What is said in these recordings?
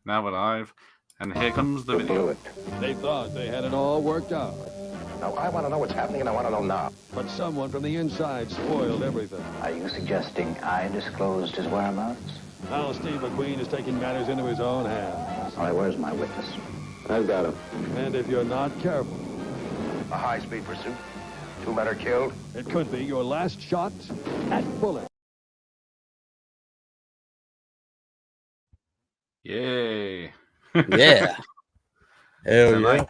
now alive. And here comes the video. Bullitt. They thought they had it all worked out. Now, I want to know what's happening, and I want to know now. But someone from the inside spoiled everything. Are you suggesting I disclosed his whereabouts? Now Steve McQueen is taking matters into his own hands. All right, where's my witness? I've got him. And if you're not careful, A high-speed pursuit. 2 men are killed. it could be your last shot at Bullitt. Yay. Yeah. Hell Tonight.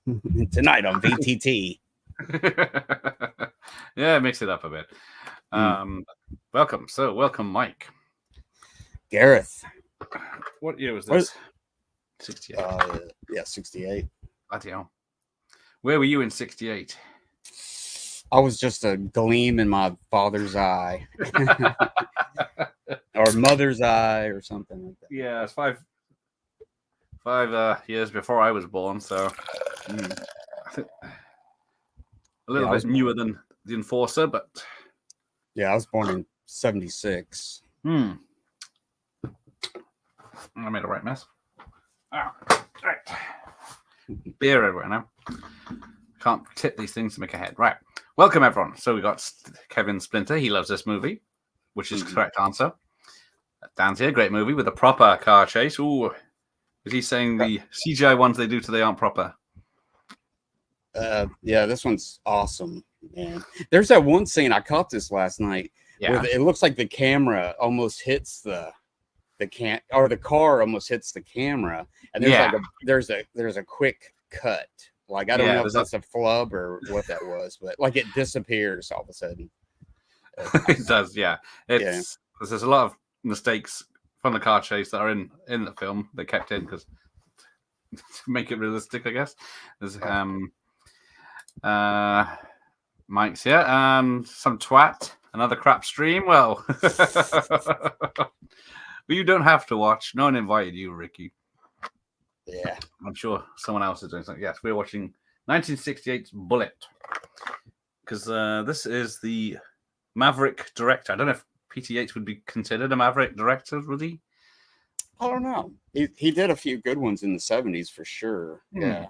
yeah. Tonight on VTT. Yeah, mix it up a bit. Welcome. So, welcome, Mike. Gareth. What year was this? 68. Yeah, 68. Bloody hell. Where were you in 68? I was just a gleam in my father's eye. Or mother's eye or something like that. Yeah, it's five years before I was born, so I think a little bit newer than the Enforcer, but Yeah, I was born in 76. I made a right mess. Ah, right. Beer everywhere now. Can't tip these things to make a head. Right. Welcome, everyone. So we got Kevin Splinter. He loves this movie, which is the correct answer. Dan's here. Great movie with a proper car chase. Ooh. Is he saying the CGI ones they do today aren't proper? Yeah, this one's awesome, man. There's that one scene I caught this last night. Yeah. Where it looks like the camera almost hits the car almost hits the camera, and there's there's a quick cut. Like I don't know if that's a flub or what that was, but like it disappears all of a sudden. It does, yeah. There's a lot of mistakes from the car chase that are in the film. They kept in because to make it realistic, I guess. There's Mike's here and some twat, another crap stream. Well, you don't have to watch. No one invited you, Ricky. Yeah, I'm sure someone else is doing something. Yes, we're watching 1968's Bullitt because this is the Maverick director. I don't know if PTH would be considered a Maverick director, would he? I don't know. He did a few good ones in the 70s for sure. Yeah.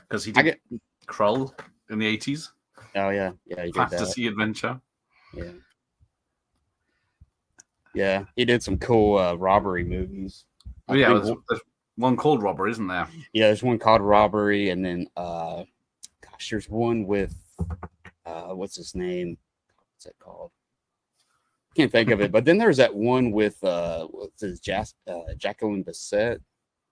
Because he did Krull in the 80s. Oh yeah, he did Fantasy Adventure. Yeah. Yeah, he did some cool robbery movies. There's one called Robbery, isn't there? Yeah, there's one called Robbery, and then there's one with what's his name? What's it called? Can't think of it. But then there's that one with Jacqueline Bisset,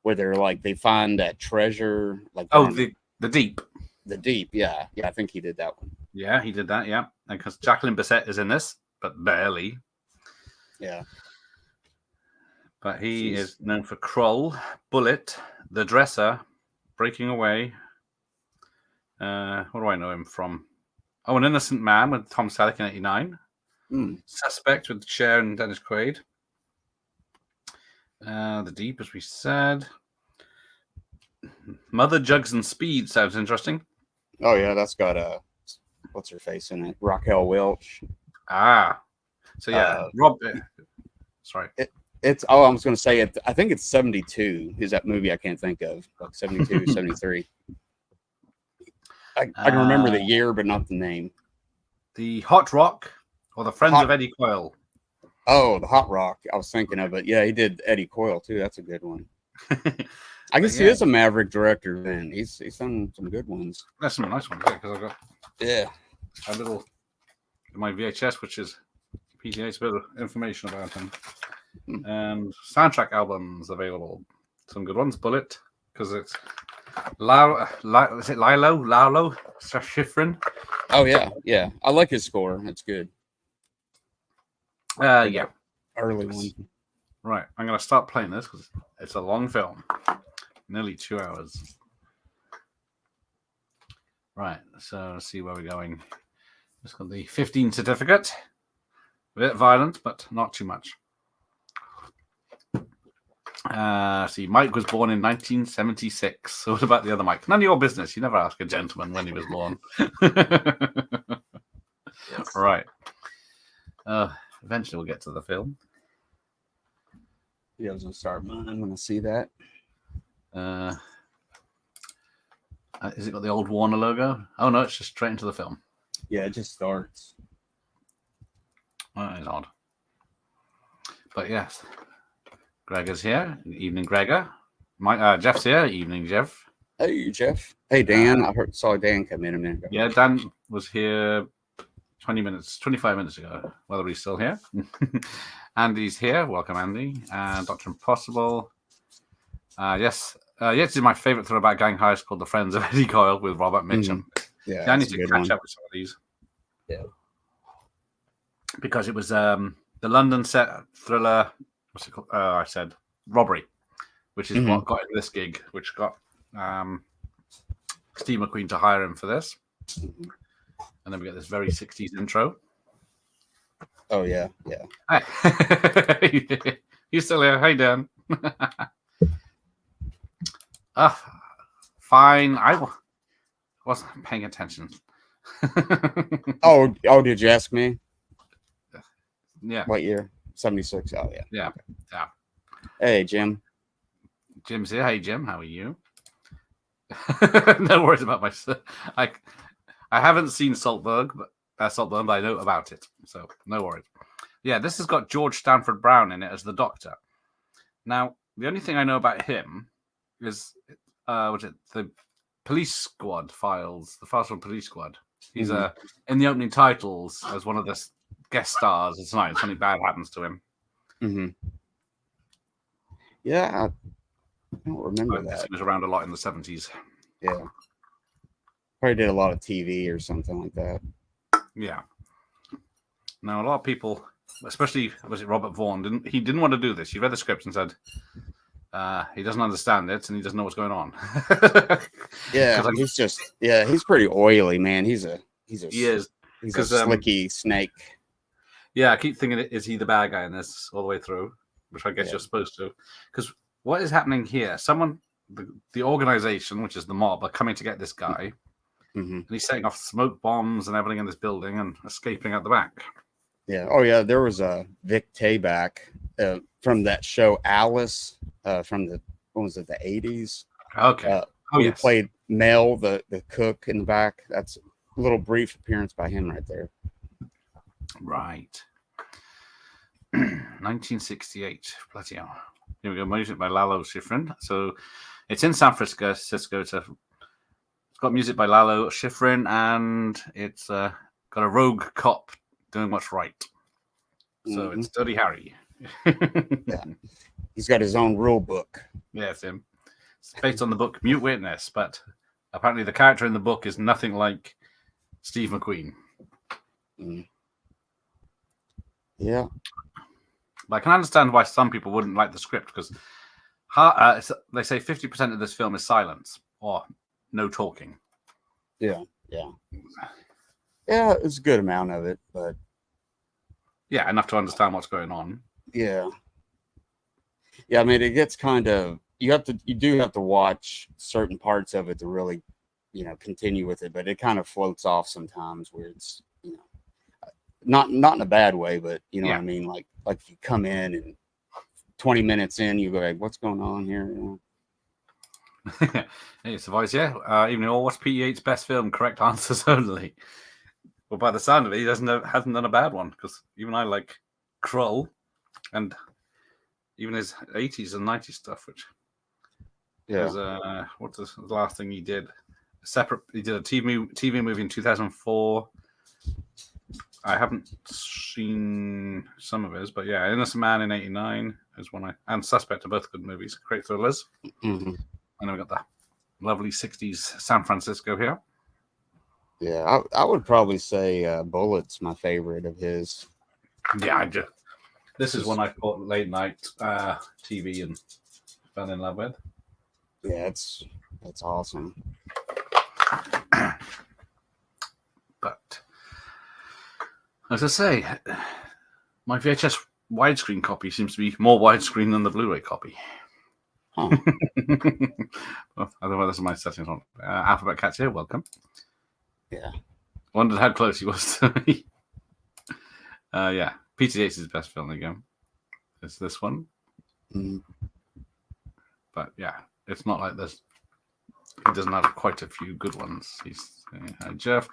where they find that treasure. The Deep. The Deep, yeah. I think he did that one. Yeah, he did that. Yeah, because Jacqueline Bisset is in this, but barely. Yeah. But he is known for Krull, Bullitt, The Dresser, Breaking Away. What do I know him from? Oh, An Innocent Man with Tom Selleck in '89. Suspect with Cher and Dennis Quaid. The Deep, as we said. Mother, Jugs, and Speed sounds interesting. Oh yeah, that's got what's her face in it? Raquel Welch. Ah, so yeah, sorry. I was going to say it. I think it's 72 is that movie I can't think of. Like 72, 73. I can remember the year, but not the name. The Hot Rock or the Friends of Eddie Coyle. Oh, the Hot Rock. I was thinking of it. Yeah, he did Eddie Coyle too. That's a good one. I guess he is a Maverick director. Then he's done some good ones. That's some nice ones because I've got a little in my VHS, which is PTA's bit of information about him. And soundtrack albums available. Some good ones. Bullitt, because it's is it Lalo Schifrin? Oh yeah. I like his score. It's good. Yeah. Early one. Right. I'm gonna start playing this because it's a long film. Nearly 2 hours. Right. So let's see where we're going. Just got the 15 certificate. A bit violent, but not too much. See, Mike was born in 1976. So what about the other Mike? None of your business. You never ask a gentleman when he was born. Right. Eventually we'll get to the film. Yeah, I was gonna start mine when I see that. Has it got the old Warner logo? Oh no, it's just straight into the film. Yeah, it just starts. That is odd. But yes, Gregor's here. Evening, Gregor. Jeff's here. Evening, Jeff. Hey, Jeff. Hey, Dan. Saw Dan come in a minute ago. Yeah, Dan was here 25 minutes ago. Whether he's still here. Andy's here. Welcome, Andy. And Dr. Impossible. Yes, this is my favorite throwback gang heist called The Friends of Eddie Coyle with Robert Mitchum. Yeah, I need to catch up with some of these. Yeah. Because it was the London set thriller, what's it called? I said Robbery, which is what got him this gig, which got Steve McQueen to hire him for this. And then we get this very 60s intro. Oh, yeah, yeah. Hi. You still here? Hey, Dan. Fine. I wasn't paying attention. Oh, did you ask me? Yeah. What year? 76. Oh, yeah. Yeah. Okay. Yeah. Hey, Jim. Jim's here. Hey, Jim. How are you? No worries about myself. I haven't seen Saltburn, but I know about it. So no worries. Yeah, this has got George Stanford Brown in it as the Doctor. Now, the only thing I know about him is the Police Squad files, the Files from Police Squad. He's in the opening titles as one of the guest stars. It's nice. Something bad happens to him. Yeah, I don't remember that. He was around a lot in the 70s. Yeah. Probably did a lot of TV or something like that. Yeah. Now, a lot of people, especially, was it Robert Vaughn, didn't want to do this. He read the script and said he doesn't understand it and he doesn't know what's going on. Yeah, he's pretty oily, man. He's a slicky snake. Yeah, I keep thinking, is he the bad guy in this all the way through? Which I guess you're supposed to. Because what is happening here? The organization, which is the mob, are coming to get this guy. And he's setting off smoke bombs and everything in this building and escaping out the back. Yeah. Oh, yeah. There was a Vic Tayback from that show Alice from the 80s. Okay. He played Mel, the cook in the back. That's a little brief appearance by him right there. Right. 1968. Bloody hell. Here we go. Music by Lalo Schifrin. So it's in San Francisco. It's got music by Lalo Schifrin, and it's got a rogue cop doing what's right. So it's Dirty Harry. Yeah. He's got his own rule book. Yeah, it's him. It's based on the book Mute Witness, but apparently the character in the book is nothing like Steve McQueen. Yeah. But I can understand why some people wouldn't like the script, because they say 50% of this film is silence or no talking. Yeah. It's a good amount of it, but yeah, enough to understand what's going on. Yeah. I mean, it gets kind of you do have to watch certain parts of it to really, continue with it. But it kind of floats off sometimes where it's, not in a bad way, but what I mean, like if you come in and 20 minutes in, you go like, what's going on here? Hey, it's the voice, yeah. Evening all. What's P8's best film? Correct answers only. Well, by the sound of it, he hasn't done a bad one, because even I like Krull and even his 80s and 90s stuff, which was what's the last thing he did? He did a TV movie in 2004. I haven't seen some of his, but yeah, Innocent Man in 89 is one and Suspect are both good movies, great thrillers. And then we got the lovely 60s San Francisco here. Yeah, I would probably say Bullitt's my favorite of his. Yeah, this is one I caught late night TV and fell in love with. Yeah, that's awesome. But as I say, my VHS widescreen copy seems to be more widescreen than the Blu-ray copy. Huh. Well, I don't know whether this is my settings on. Alphabet Cat's here, welcome. Yeah. Wondered how close he was to me. Yeah, Peter Yates' best film. There you go. It's this one. Mhm. But yeah, it's not like he doesn't have quite a few good ones. He's Jeff.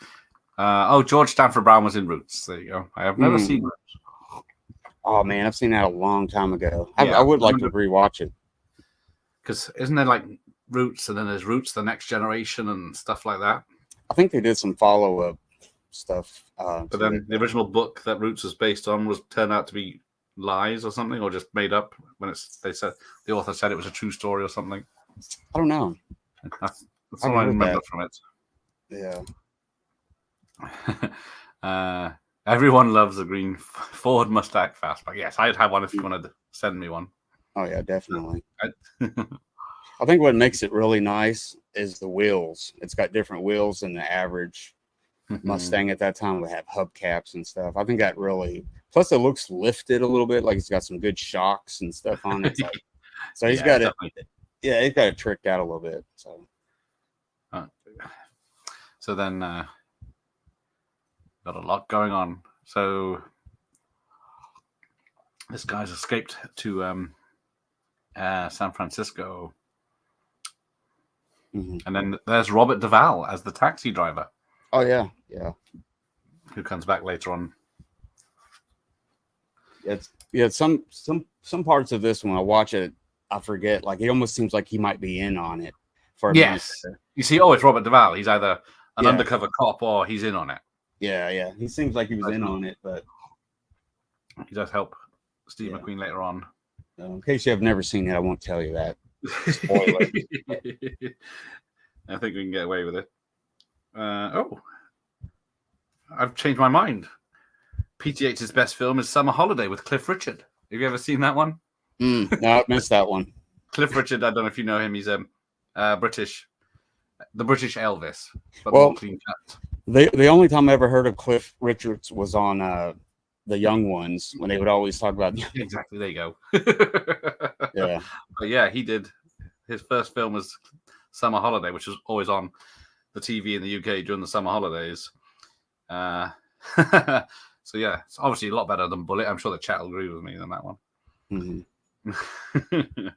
George Stanford Brown was in Roots. There you go. I have never seen Roots. Oh man, I've seen that a long time ago. Yeah, I would like to rewatch it. Because isn't there like Roots and then there's Roots, the Next Generation and stuff like that? I think they did some follow-up stuff. But then the original book that Roots was based on was turned out to be lies or something, or just made up when they said the author said it was a true story or something. I don't know. That's all I remember from it. Yeah. Everyone loves a green Ford Mustang Fastback. Yes, I'd have one if you wanted to send me one. Oh yeah, definitely. I think what makes it really nice is the wheels. It's got different wheels than the average Mustang at that time would have hubcaps and stuff. I think that really. Plus, it looks lifted a little bit, like it's got some good shocks and stuff on it. So he's got it. Yeah, he's got it tricked out a little bit. So then, got a lot going on. So this guy's escaped to San Francisco. Mm-hmm. And then there's Robert Duvall as the taxi driver. Oh yeah, yeah. Who comes back later on. Some parts of this when I watch it, I forget. Like it almost seems like he might be in on it. Yes. You see, it's Robert Duvall. He's either an undercover cop or he's in on it. Yeah. He seems like he was in on it, but he does help Steve McQueen later on. In case you have never seen it, I won't tell you that. Spoiler. I think we can get away with it. I've changed my mind. PTH's best film is Summer Holiday with Cliff Richard. Have you ever seen that one? No, I missed that one. Cliff Richard, I don't know if you know him. He's the British Elvis, but well, more clean cut. The only time I ever heard of Cliff Richards was on The Young Ones when they would always talk about. Exactly, there you go. Yeah, but yeah, he did. His first film was Summer Holiday, which was always on the TV in the UK during the summer holidays. So yeah, it's obviously a lot better than Bullitt. I'm sure the chat will agree with me on that one. Mm-hmm.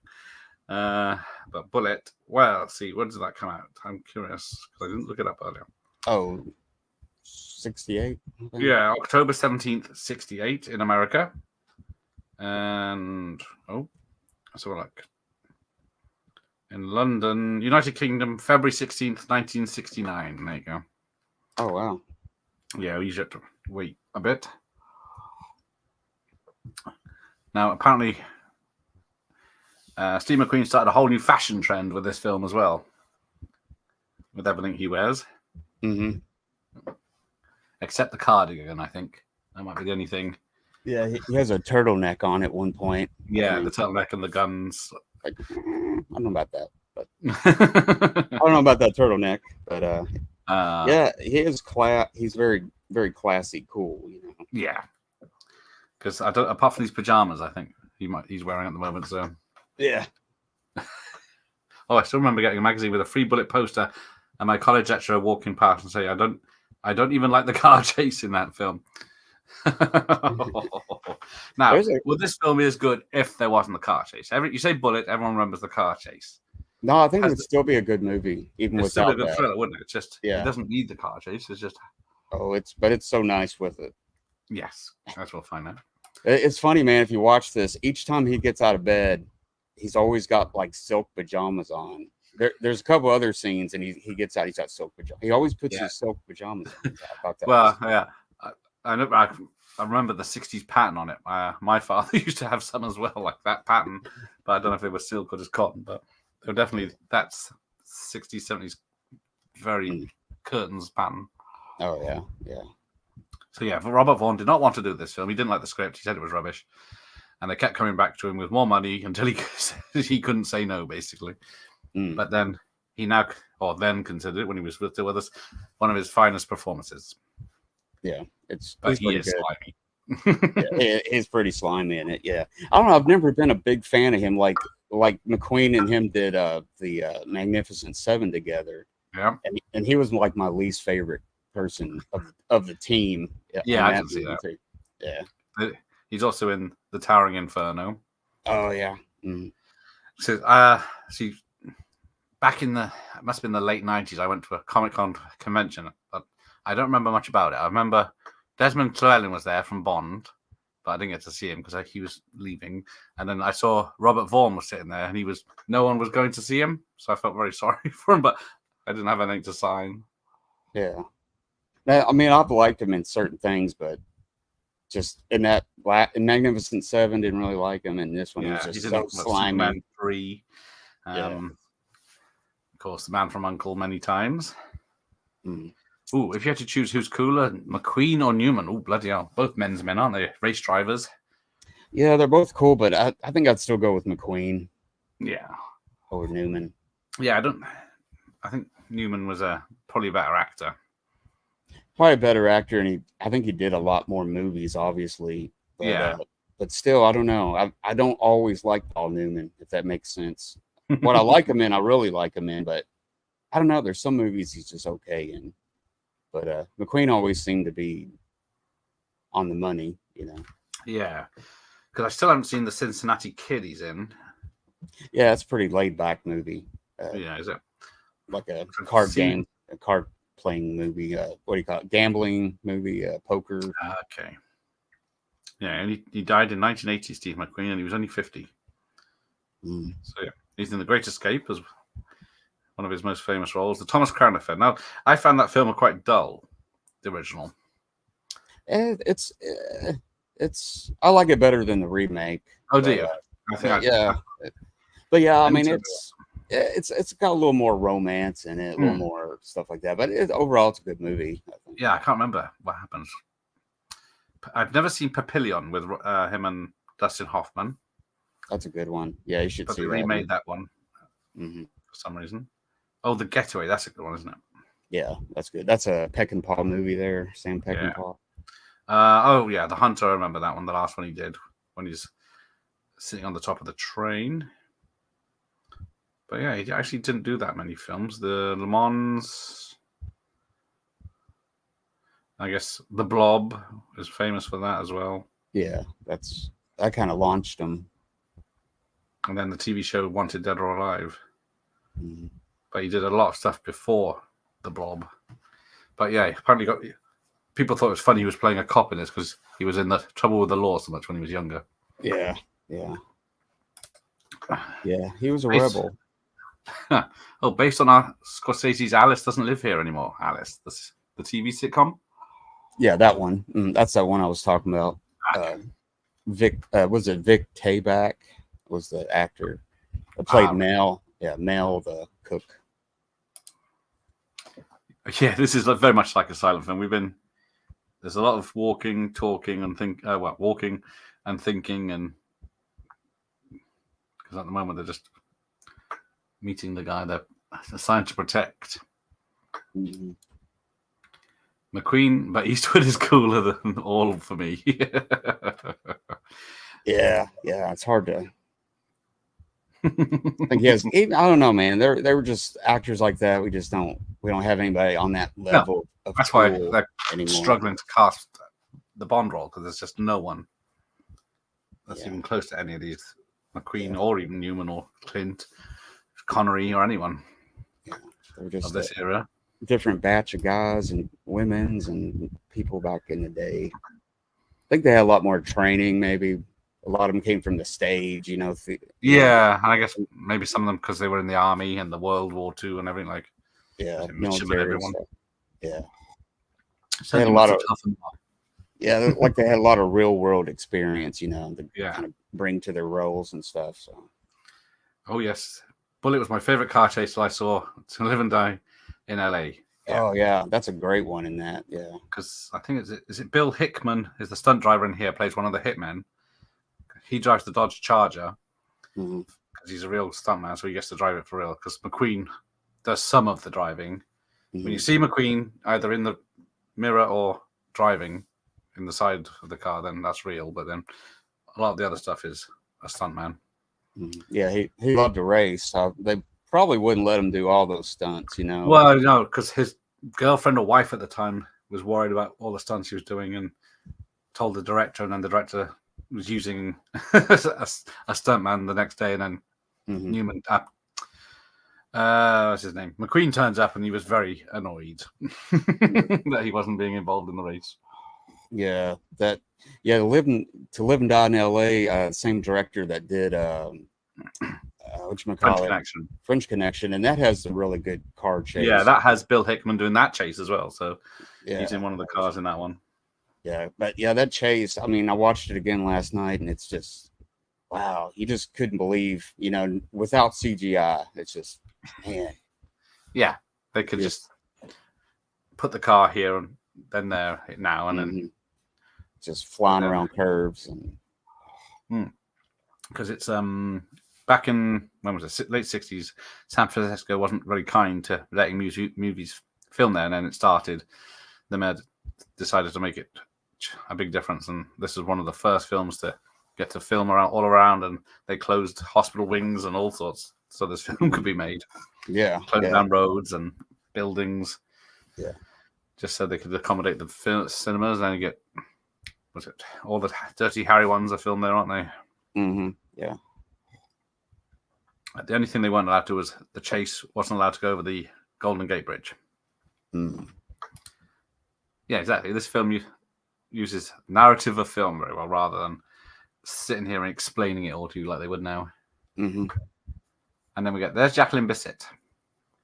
But Bullitt, well, let's see, when did that come out? I'm curious because I didn't look it up earlier. Oh, 68? Yeah, October 17th, 68 in America. And, let's have a look. In London, United Kingdom, February 16th, 1969. There you go. Oh, wow. Yeah, we usually have to wait a bit. Now, apparently, Steve McQueen started a whole new fashion trend with this film as well, with everything he wears. Mm-hmm. Except the cardigan, I think. That might be the only thing. Yeah, he has a turtleneck on at one point. Yeah, the turtleneck and the guns. I don't know about that, but I don't know about that turtleneck, but yeah, he is he's very, very classy, cool, you know. Yeah, because I don't. Apart from these pajamas, I think he's wearing at the moment. So yeah. I still remember getting a magazine with a free Bullitt poster, and my college lecturer walking past and say, "I don't even like the car chase in that film." Now, this film is good if there wasn't the car chase. You say Bullitt, everyone remembers the car chase. No, I think it would still be a good movie, even without still a good that. thriller, wouldn't it? It's just it doesn't need the car chase. It's just but it's so nice with it. Yes, that's what we'll find out. It's funny, man. If you watch this, each time he gets out of bed, he's always got like silk pajamas on. There's a couple other scenes, and he gets out, he's got silk pajamas. He always puts his silk pajamas on. Well, yeah, I remember the 60s pattern on it. My father used to have some as well, like that pattern, but I don't know if it was silk or just cotton, but they were definitely, that's 60s, 70s, very curtains pattern. Oh, yeah, yeah. So, yeah, Robert Vaughn did not want to do this film. He didn't like the script. He said it was rubbish. And they kept coming back to him with more money until he couldn't say no, basically. But then then considered it when he was still with us, one of his finest performances. Yeah, he's pretty good. Slimy. He's pretty slimy in it. Yeah, I don't know. I've never been a big fan of him. Like McQueen and him did the Magnificent Seven together. Yeah, and he was like my least favorite person of the team. Yeah, I can see that. Yeah, he's also in The Towering Inferno. Oh yeah, Mm. So, see, back in it must have been the late 90s, I went to a Comic-Con convention, but I don't remember much about it. I remember Desmond Llewellyn was there from Bond, but I didn't get to see him because he was leaving. And then I saw Robert Vaughn was sitting there, and no one was going to see him, so I felt very sorry for him, but I didn't have anything to sign. Yeah. Now, I mean, I've liked him in certain things, but just in Magnificent Seven, didn't really like him. And this one, he was just so slimy. Superman 3. Yeah. Of course, The Man from U.N.C.L.E. many times. Mm. Ooh, if you had to choose who's cooler, McQueen or Newman? Oh, bloody hell. Both men's men, aren't they? Race drivers. Yeah, they're both cool, but I think I'd still go with McQueen. Yeah. Over Newman. Yeah, I think Newman was probably a better actor. Probably a better actor, and I think he did a lot more movies, obviously. But, yeah. But still, I don't know. I don't always like Paul Newman, if that makes sense. What I like him in, I really like him in, but I don't know. There's some movies he's just okay in. But McQueen always seemed to be on the money, you know. Yeah, because I still haven't seen the Cincinnati Kid he's in. Yeah, it's a pretty laid back movie. Yeah, is it? Like a card game, a card playing movie. What do you call it? Gambling movie, poker. Okay. Yeah, and he died in 1980, Steve McQueen, and he was only 50. Mm. So yeah, he's in The Great Escape as one of his most famous roles. The Thomas Crown Affair. Now, I found that film quite dull, the original. It's I like it better than the remake. Oh, do you? But yeah, I mean, it's got a little more romance in it, a little more stuff like that. But overall, it's a good movie, I think. Yeah, I can't remember what happens. I've never seen Papillon with him and Dustin Hoffman. That's a good one. Yeah, you should see that. They remade that one for some reason. Oh, The Getaway. That's a good one, isn't it? Yeah, that's good. That's a Peckinpah movie there. Sam Peckinpah. Oh, yeah. The Hunter. I remember that one. The last one he did when he's sitting on the top of the train. But yeah, he actually didn't do that many films. The Le Mans. I guess The Blob is famous for that as well. Yeah, that kind of launched him. And then the TV show Wanted Dead or Alive. But he did a lot of stuff before The Blob. But yeah, apparently people thought it was funny he was playing a cop in this because he was in the trouble with the law so much when he was younger. Yeah. He was a rebel. Oh, based on our Scorsese's Alice Doesn't Live Here Anymore. Alice, the TV sitcom. Yeah, that one. That's that one I was talking about. Vic Tayback was the actor that played Mel. Yeah, Mel the cook. Yeah, this is very much like a silent film. There's a lot of walking, talking, and walking and thinking, and because at the moment they're just meeting the guy they're assigned to protect. McQueen, but Eastwood is cooler than all for me. Yeah, it's hard to. I think he has. I don't know, man. They were just actors like that. We don't have anybody on that level. That's why they're struggling to cast the Bond role because there's just no one that's even close to any of these McQueen or even Newman or Clint, Connery or anyone they're just of this era. Different batch of guys and women's and people back in the day. I think they had a lot more training. Maybe a lot of them came from the stage, and I guess maybe some of them because they were in the army and the World War II and everything military everyone. Yeah, so they had a lot of like they had a lot of real world experience, to kind of bring to their roles and stuff. So, oh yes, Bullitt was my favorite car chase till I saw To Live and Die in LA. Yeah. Oh yeah, that's a great one in that. Yeah, because I think is it Bill Hickman is the stunt driver in here, plays one of the hitmen. He drives the Dodge Charger because he's a real stuntman, so he gets to drive it for real. Because McQueen does some of the driving. When you see McQueen either in the mirror or driving in the side of the car, then that's real. But then a lot of the other stuff is a stuntman. Yeah, he loved to race. So they probably wouldn't let him do all those stunts, Well, no, because his girlfriend or wife at the time was worried about all the stunts he was doing and told the director, and then the director was using a stuntman the next day, and then Newman. What's his name? McQueen turns up, and he was very annoyed that he wasn't being involved in the race. Yeah, to live and die in L.A. Same director that did French Connection, and that has a really good car chase. Yeah, that has Bill Hickman doing that chase as well. So he's in one of the cars in that one. Yeah, but that chase. I mean, I watched it again last night, and it's just wow. You just couldn't believe, without CGI. It's just man. Yeah, they could just put the car here and then there now, and then just flying around curves and because it's back in when was it late 60s, San Francisco wasn't very kind to letting movies film there, and then it started. They decided to make it a big difference, and this is one of the first films to get to film all around, and they closed hospital wings and all sorts so this film could be made. Closed down roads and buildings, just so they could accommodate the cinemas. And you get all the Dirty Harry ones are filmed there, aren't they? Yeah. The only thing they weren't allowed to was the chase wasn't allowed to go over the Golden Gate Bridge. Yeah, exactly. This film uses narrative of film very well, rather than sitting here and explaining it all to you like they would now. And then there's Jacqueline Bisset,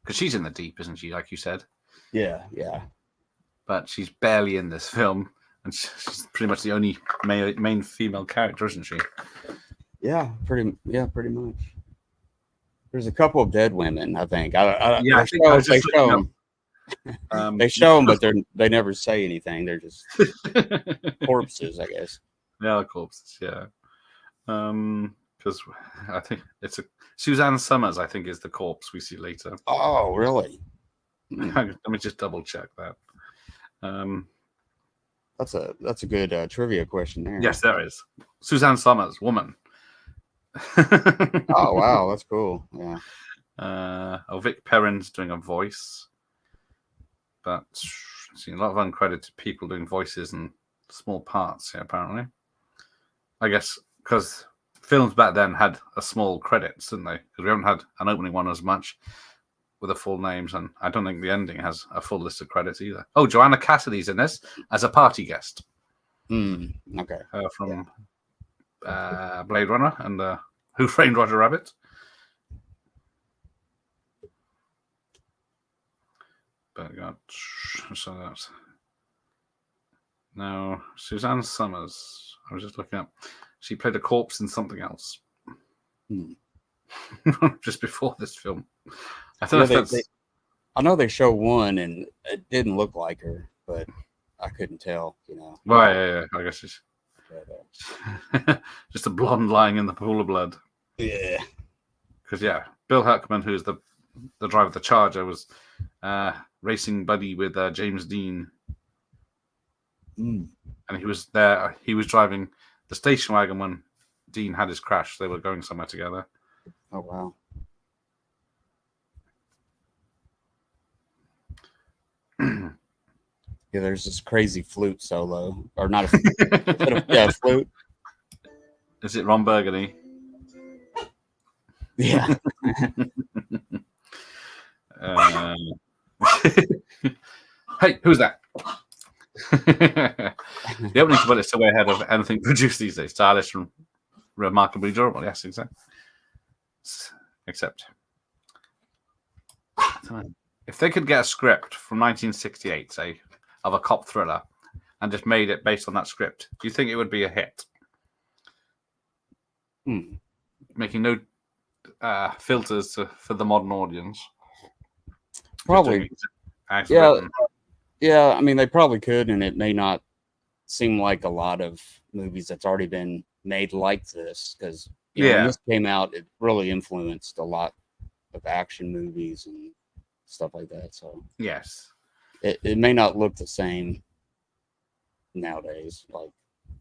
because she's in the deep, isn't she? Like you said. Yeah. But she's barely in this film, and she's pretty much the only main female character, isn't she? Yeah, pretty much. There's a couple of dead women, I think. They show them, but they never say anything. They're just corpses, I guess. Yeah, corpses. Yeah. Because I think it's Suzanne Summers. I think is the corpse we see later. Oh, really? Let me just double check that. That's a good trivia question there. Yes, there is. Suzanne Summers, woman. Oh wow, that's cool. Yeah. Vic Perrin's doing a voice, but I've seen a lot of uncredited people doing voices and small parts here. Apparently, I guess because films back then had a small credits, didn't they? Because we haven't had an opening one as much with the full names, and I don't think the ending has a full list of credits either. Oh, Joanna Cassidy's in this as a party guest. Okay. From Blade Runner and Who Framed Roger Rabbit. But so that's now Suzanne Summers. I was just looking up. She played a corpse in something else just before this film. I thought I know they show one, and it didn't look like her, but I couldn't tell. Well, yeah. I guess it's just a blonde lying in the pool of blood. Yeah. Because Bill Hickman, who's the driver of the Charger, was racing buddy with James Dean, and he was there. He was driving the station wagon when Dean had his crash. They were going somewhere together. Oh wow. Yeah, there's this crazy flute solo, or not a flute. Is it Ron Burgundy? Yeah. Hey, who's that? The opening to Bullitt is still way ahead of anything produced these days. Stylish and remarkably durable. Yes, exactly. Except, if they could get a script from 1968, say, of a cop thriller, and just made it based on that script, do you think it would be a hit? Making no filters for the modern audience. Probably. Yeah. I mean, they probably could, and it may not seem like a lot of movies that's already been made like this, because when this came out, it really influenced a lot of action movies and stuff like that. So yes, it may not look the same nowadays, like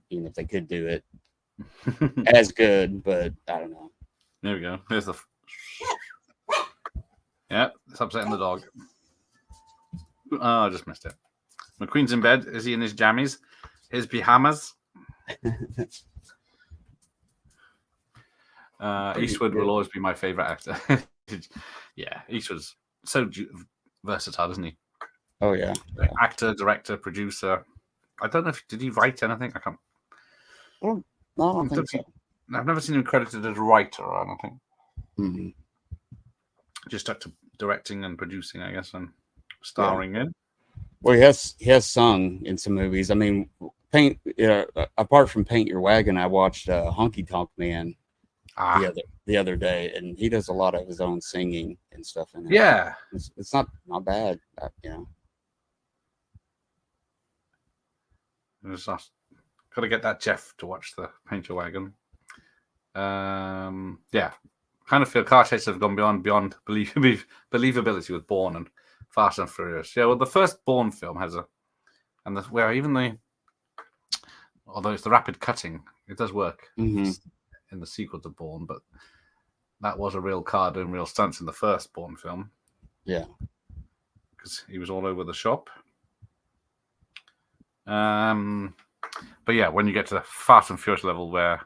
even if they could do it as good, but I don't know. There we go. There's the it's upsetting the dog. Oh, I just missed it. McQueen's in bed. Is he in his jammies? His pajamas? Eastwood good. will always be my favorite actor. Yeah, Eastwood's so versatile, isn't he? Oh yeah. Actor, director, producer. I don't know if did he write anything. I can't. Well, no, I don't think so. I've never seen him credited as a writer or anything. Mm-hmm. Just stuck to directing and producing, I guess, and starring in. Well, he has sung in some movies. I mean, apart from Paint Your Wagon, I watched Honky Tonk Man the other day, and he does a lot of his own singing and stuff in it. Yeah, it's not bad, you know. Got to get that Jeff to watch the Paint Your Wagon. Yeah, kind of feel car chases have gone beyond believability with Bourne and Fast and Furious. Yeah, well, the first Bourne film has although it's the rapid cutting, it does work in the sequel to Bourne, but that was a real car doing real stunts in the first Bourne film. Yeah, because he was all over the shop. But yeah, when you get to the Fast and Furious level where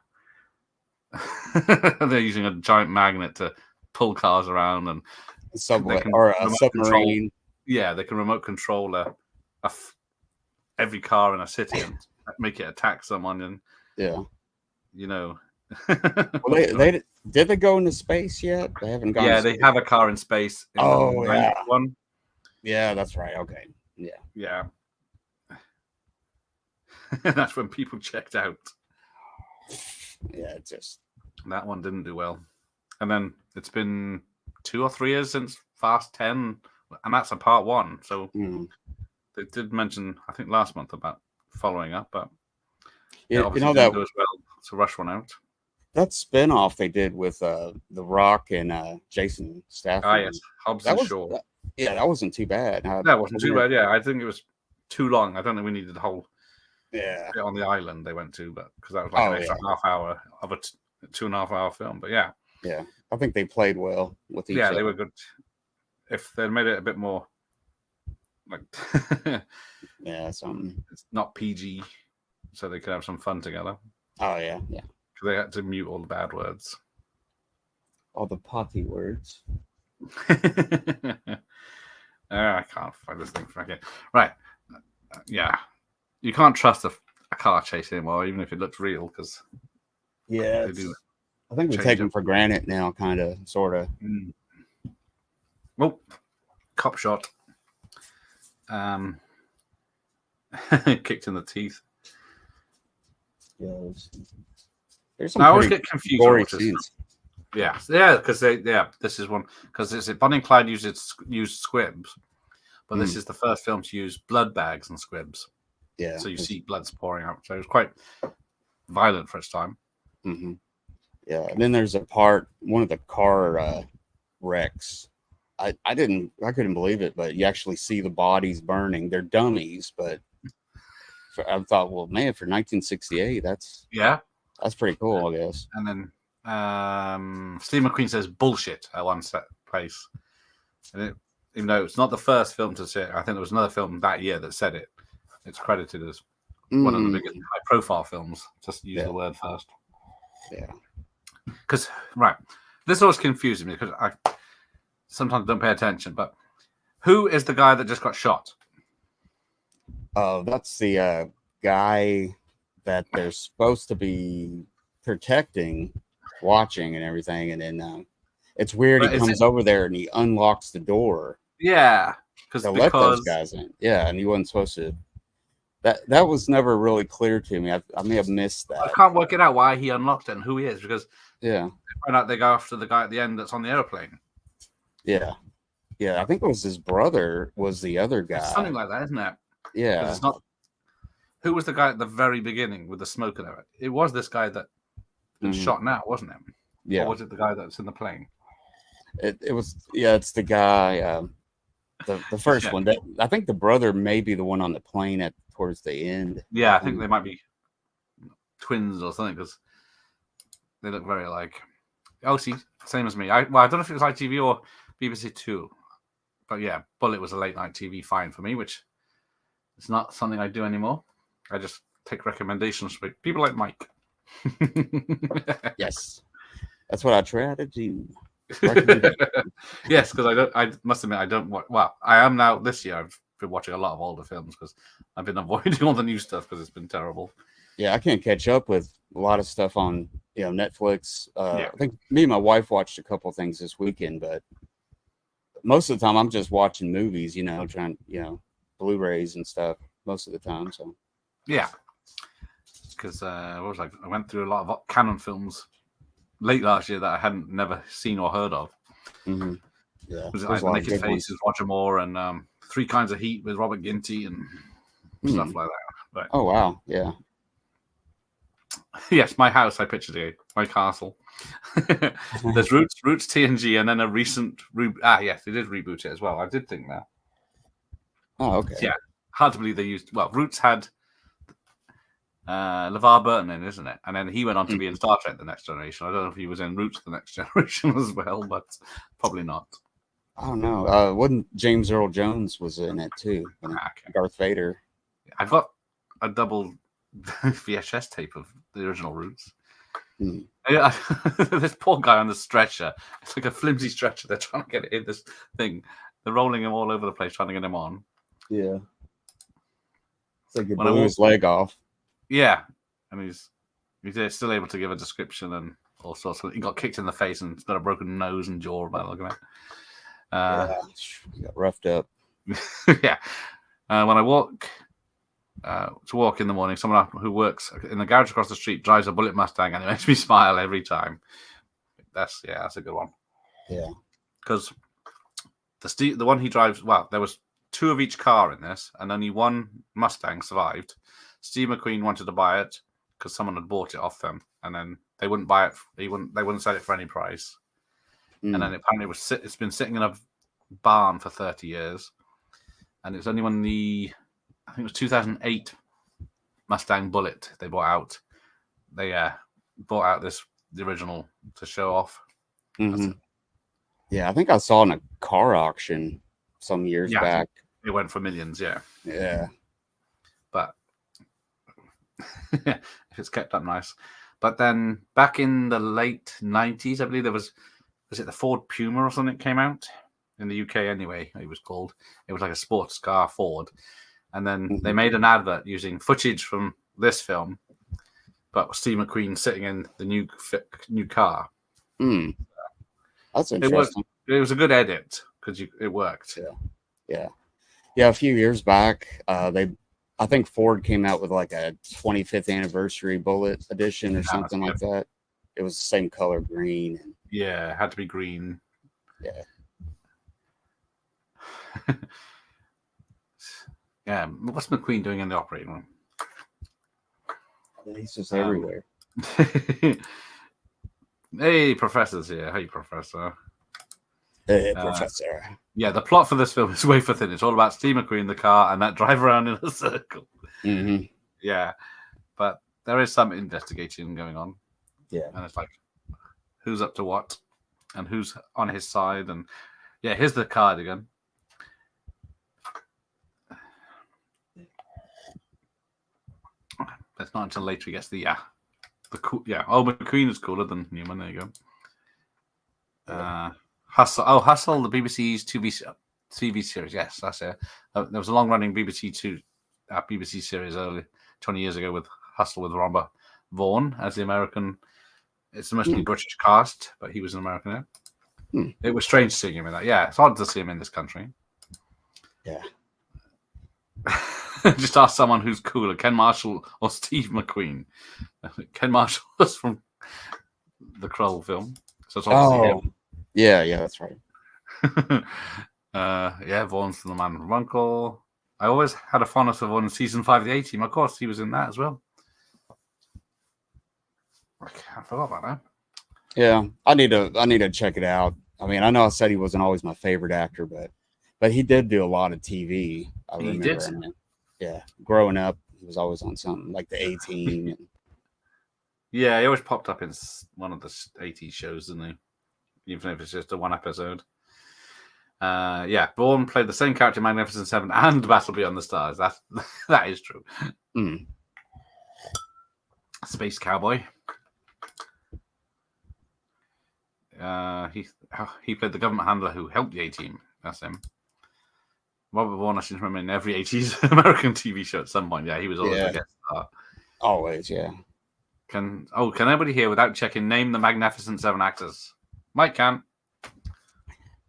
they're using a giant magnet to pull cars around and a subway or a submarine. Yeah, they can remote control every car in a city and make it attack someone. And you know, well, they did they go into space yet? They haven't gone. Yeah, they have a car in space. In the one. Yeah, that's right. Okay. Yeah. That's when people checked out. Yeah, it just that one didn't do well. And then it's been 2 or 3 years since Fast 10, and that's a part 1. So they did mention, I think, last month about following up, but obviously didn't do as well to rush one out. That spinoff they did with The Rock and Jason Statham. Ah, yes, Hobbs and Shaw. That wasn't too bad. That wasn't too bad. Yeah, I think it was too long. I don't think we needed the whole. Yeah, on the island they went to, but because that was like an extra half hour of a 2.5 hour film. But yeah, I think they played well with each other. They were good. If they made it a bit more like something. It's not PG, so they could have some fun together. Oh yeah. Because they had to mute all the bad words, all the potty words. I can't find this thing for again. Right, yeah. You can't trust a car chase anymore, even if it looks real, because I think we take them for granted now, kind of, sort of. Well, cop shot, kicked in the teeth. There's some I always get confused. Gory scenes. Because this is one because it's Bonnie and Clyde used squibs, but this is the first film to use blood bags and squibs. Yeah. So you see blood's pouring out. So it was quite violent for its time. Mm-hmm. Yeah. And then there's a part, one of the car wrecks. I couldn't believe it, but you actually see the bodies burning. They're dummies, but I thought, well, man, for 1968, that's pretty cool, I guess. And then Steve McQueen says bullshit at one place. And even though it's not the first film to say it, I think there was another film that year that said it. It's credited as one of the biggest high-profile films. Just use the word first. Yeah. Because, this always confuses me because I sometimes don't pay attention. But who is the guy that just got shot? Oh, that's the guy that they're supposed to be protecting, watching and everything. And then it's weird. He comes over there and he unlocks the door. Yeah. To let those guys in. Yeah, and he wasn't supposed to. That was never really clear to me. I may have missed that. I can't work it out why he unlocked it and who he is because they find out they go after the guy at the end that's on the airplane. Yeah. I think it was his brother was the other guy. It's something like that, isn't it? Yeah. It's not. Who was the guy at the very beginning with the smoke and everything? It was this guy that was shot now, wasn't it? Yeah. Or was it the guy that's in the plane? It was. Yeah, it's the guy. The first one. I think the brother may be the one on the plane towards the end. Yeah, I think they might be twins or something because they look very alike. Oh, see, same as me. I don't know if it was ITV or BBC Two, but yeah, Bullitt was a late night TV find for me, which is not something I do anymore. I just take recommendations from people like Mike. Yes. That's what I try to do. Recommendation. Yes, because I must admit I don't watch. Well, I am now this year. I've been watching a lot of older films because I've been avoiding all the new stuff because it's been terrible. Yeah, I can't catch up with a lot of stuff on Netflix. Yeah. I think me and my wife watched a couple things this weekend, but most of the time I'm just watching movies. Trying Blu-rays and stuff most of the time. So Yeah, because I went through a lot of canon films late last year that I hadn't never seen or heard of. yeah, Was it there's like a lot of Naked good ones. Faces, Roger Moore, and Three Kinds of Heat with Robert Ginty and stuff like that. But Oh wow, yeah. yes, my house I pictured it, my castle. There's Roots TNG, and then a recent yes, they did reboot it as well. I did think that. Oh okay. Yeah, hard to believe they used. Well, Roots had LeVar Burton in, isn't it? And then he went on to be in Star Trek: The Next Generation. I don't know if he was in Roots: The Next Generation as well, but probably not. I don't know. Wasn't James Earl Jones was in it too? Okay. Darth Vader. I've got a double VHS tape of the original Roots. Yeah, this poor guy on the stretcher. It's like a flimsy stretcher. They're trying to get it in this thing. They're rolling him all over the place, trying to get him on. Yeah. It's like he blew his leg off. Yeah, and he's still able to give a description and all sorts. He got kicked in the face and he's got a broken nose and jaw by the look of it. He got roughed up. Yeah. When I walk in the morning, someone who works in the garage across the street drives a Bullitt Mustang, and it makes me smile every time. That's a good one. Yeah, because the one he drives. Well, there was two of each car in this, and only one Mustang survived. Steve McQueen wanted to buy it because someone had bought it off them, and then they wouldn't buy it. They wouldn't sell it for any price. And then apparently it's been sitting in a barn for 30 years, and it's only when I think it was 2008 Mustang Bullitt they bought out. They bought out the original to show off. Yeah, I think I saw in a car auction some years back. It went for millions, yeah. Yeah. But if it's kept up nice. But then back in the late 90s, I believe was it the Ford Puma or something came out? In the UK anyway, it was called. It was like a sports car Ford. And then they made an advert using footage from this film, but Steve McQueen sitting in the new car. That's interesting. It was a good edit because it worked. Yeah. A few years back, I think Ford came out with like a 25th anniversary Bullitt edition or something like that. It was the same color, green. Yeah, it had to be green. Yeah. Yeah, what's McQueen doing in the operating room? He's just everywhere. Hey, Professor's here. Hey, Professor. Hey, Professor. Yeah, the plot for this film is way for thin. It's all about Steve McQueen, the car, and that drive around in a circle. Yeah, but there is some investigating going on. Yeah. And it's like, who's up to what? And who's on his side? And yeah, here's the cardigan. It's not until later he gets the cool. Yeah, McQueen is cooler than Newman. There you go. Hustle, the BBC's TV series. Yes, that's it. There was a long-running BBC series early 20 years ago with Hustle with Robert Vaughan as the American. It's mostly British cast, but he was an American. It was strange seeing him in that. Yeah, it's odd to see him in this country. Yeah. Just ask someone who's cooler, Ken Marshall or Steve McQueen. Ken Marshall was from the Krull film. So it's obviously him. Yeah, that's right. Vaughan's from The Man from U.N.C.L.E. I always had a fondness for Vaughan in season 5 of the A-Team. Of course, he was in that as well. I forgot about that. Yeah, I need to check it out. I mean, I know I said he wasn't always my favorite actor, but he did do a lot of TV. He did. Yeah, growing up, he was always on something like the A-Team. Yeah, he always popped up in one of the 80s shows, didn't he? Even if it's just a one episode. Bourne played the same character in Magnificent Seven and Battle Beyond the Stars. That is true. Space Cowboy. He played the government handler who helped the A-Team. That's him. Robert Vaughn, I seem to remember in every 80s American TV show at some point. Yeah, he was always a guest star. Always, yeah. Can anybody here, without checking, name the Magnificent Seven actors? Mike can.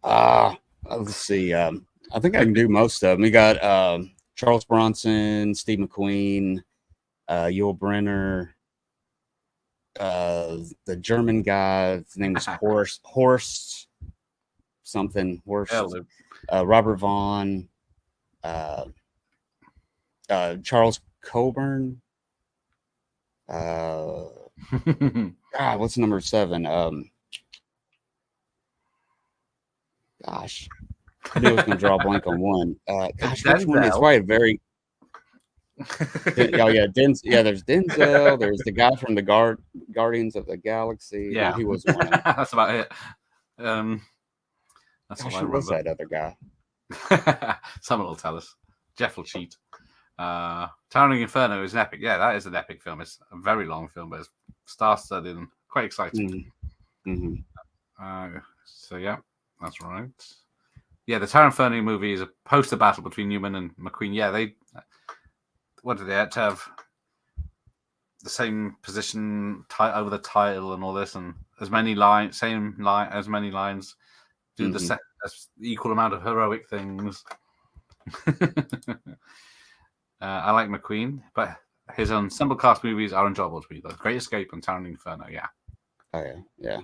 Let's see. I think I can do most of them. We got Charles Bronson, Steve McQueen, Yul Brynner, the German guy. His name was Horst something. Robert Vaughn, Charles Coburn. What's number 7? Gosh, I knew I was going to draw a blank on one. Which one? It's probably very. There's Denzel. There's the guy from the Guardians of the Galaxy. Yeah, no, he wasn't one. That's about it. Who was that other guy? Someone will tell us. Jeff will cheat. Towering Inferno is an epic. Yeah, that is an epic film. It's a very long film, but it's star-studded and quite exciting. So yeah, that's right. Yeah, the Towering Inferno movie is a poster battle between Newman and McQueen. Yeah, they had to have the same position over the title and all this, and as many lines, as many lines, do the equal amount of heroic things. I like McQueen, but his ensemble cast movies are enjoyable to me. The Great Escape and Towering Inferno, yeah. Oh yeah.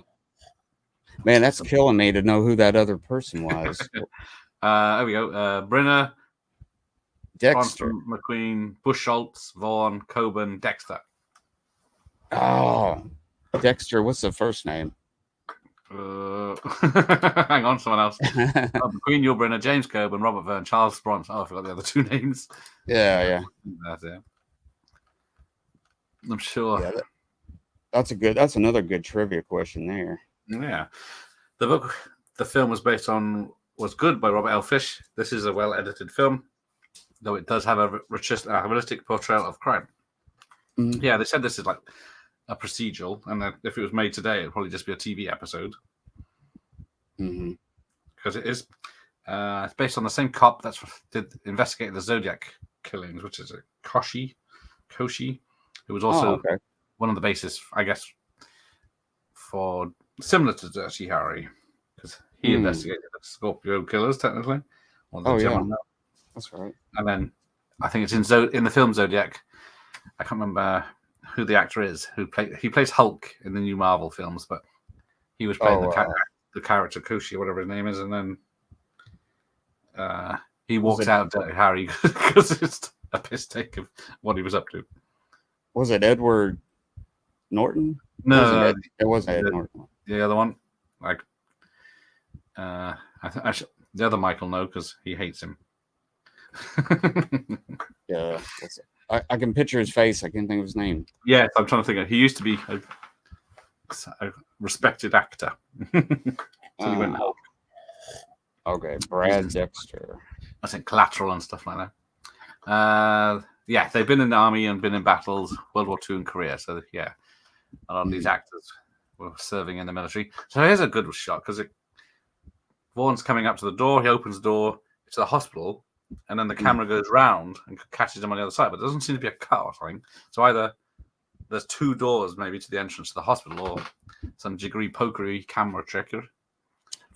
Man, that's killing me to know who that other person was. There we go. Brynner, Dexter, Bronson, McQueen, Bush Schultz, Vaughn, Coburn, Dexter. Oh, Dexter. What's the first name? Hang on, someone else. McQueen, Yul Brynner, James Coburn, Robert Verne, Charles Bronson. Oh, I forgot the other 2 names. Yeah. That's it. I'm sure. Yeah, that's another good trivia question there. Yeah. The film was based on was good by Robert L. Fish. This is a well-edited film, though it does have a realistic portrayal of crime. Yeah, they said this is like a procedural, and that if it was made today, it'd probably just be a TV episode. Because it is. It's based on the same cop that did investigate the Zodiac killings, which is a Koshi, who was also one of the bases, I guess, for similar to Dirty Harry, because he investigated the Scorpio killers, technically. That's right. And then I think it's in the film Zodiac. I can't remember who the actor is he plays Hulk in the new Marvel films, but he was playing the character Koshi, whatever his name is, and then he walks out Dirty Harry because it's a piss take of what he was up to. Was it Edward Norton? No, it wasn't Ed Norton. The other one, like, the other Michael, no, because he hates him. Yeah, I can picture his face. I can't think of his name. Yeah, I'm trying to think. He used to be a respected actor. So he went Hulk. Okay, Brad Dexter. I think Collateral and stuff like that. Yeah, they've been in the army and been in battles, World War II and Korea. So yeah, a lot of these actors were serving in the military. So here's a good shot because Vaughn's coming up to the door. He opens the door to the hospital, and then the camera goes round and catches him on the other side. But there doesn't seem to be a cut or something. So either there's 2 doors maybe to the entrance to the hospital, or some jiggery pokery camera trick.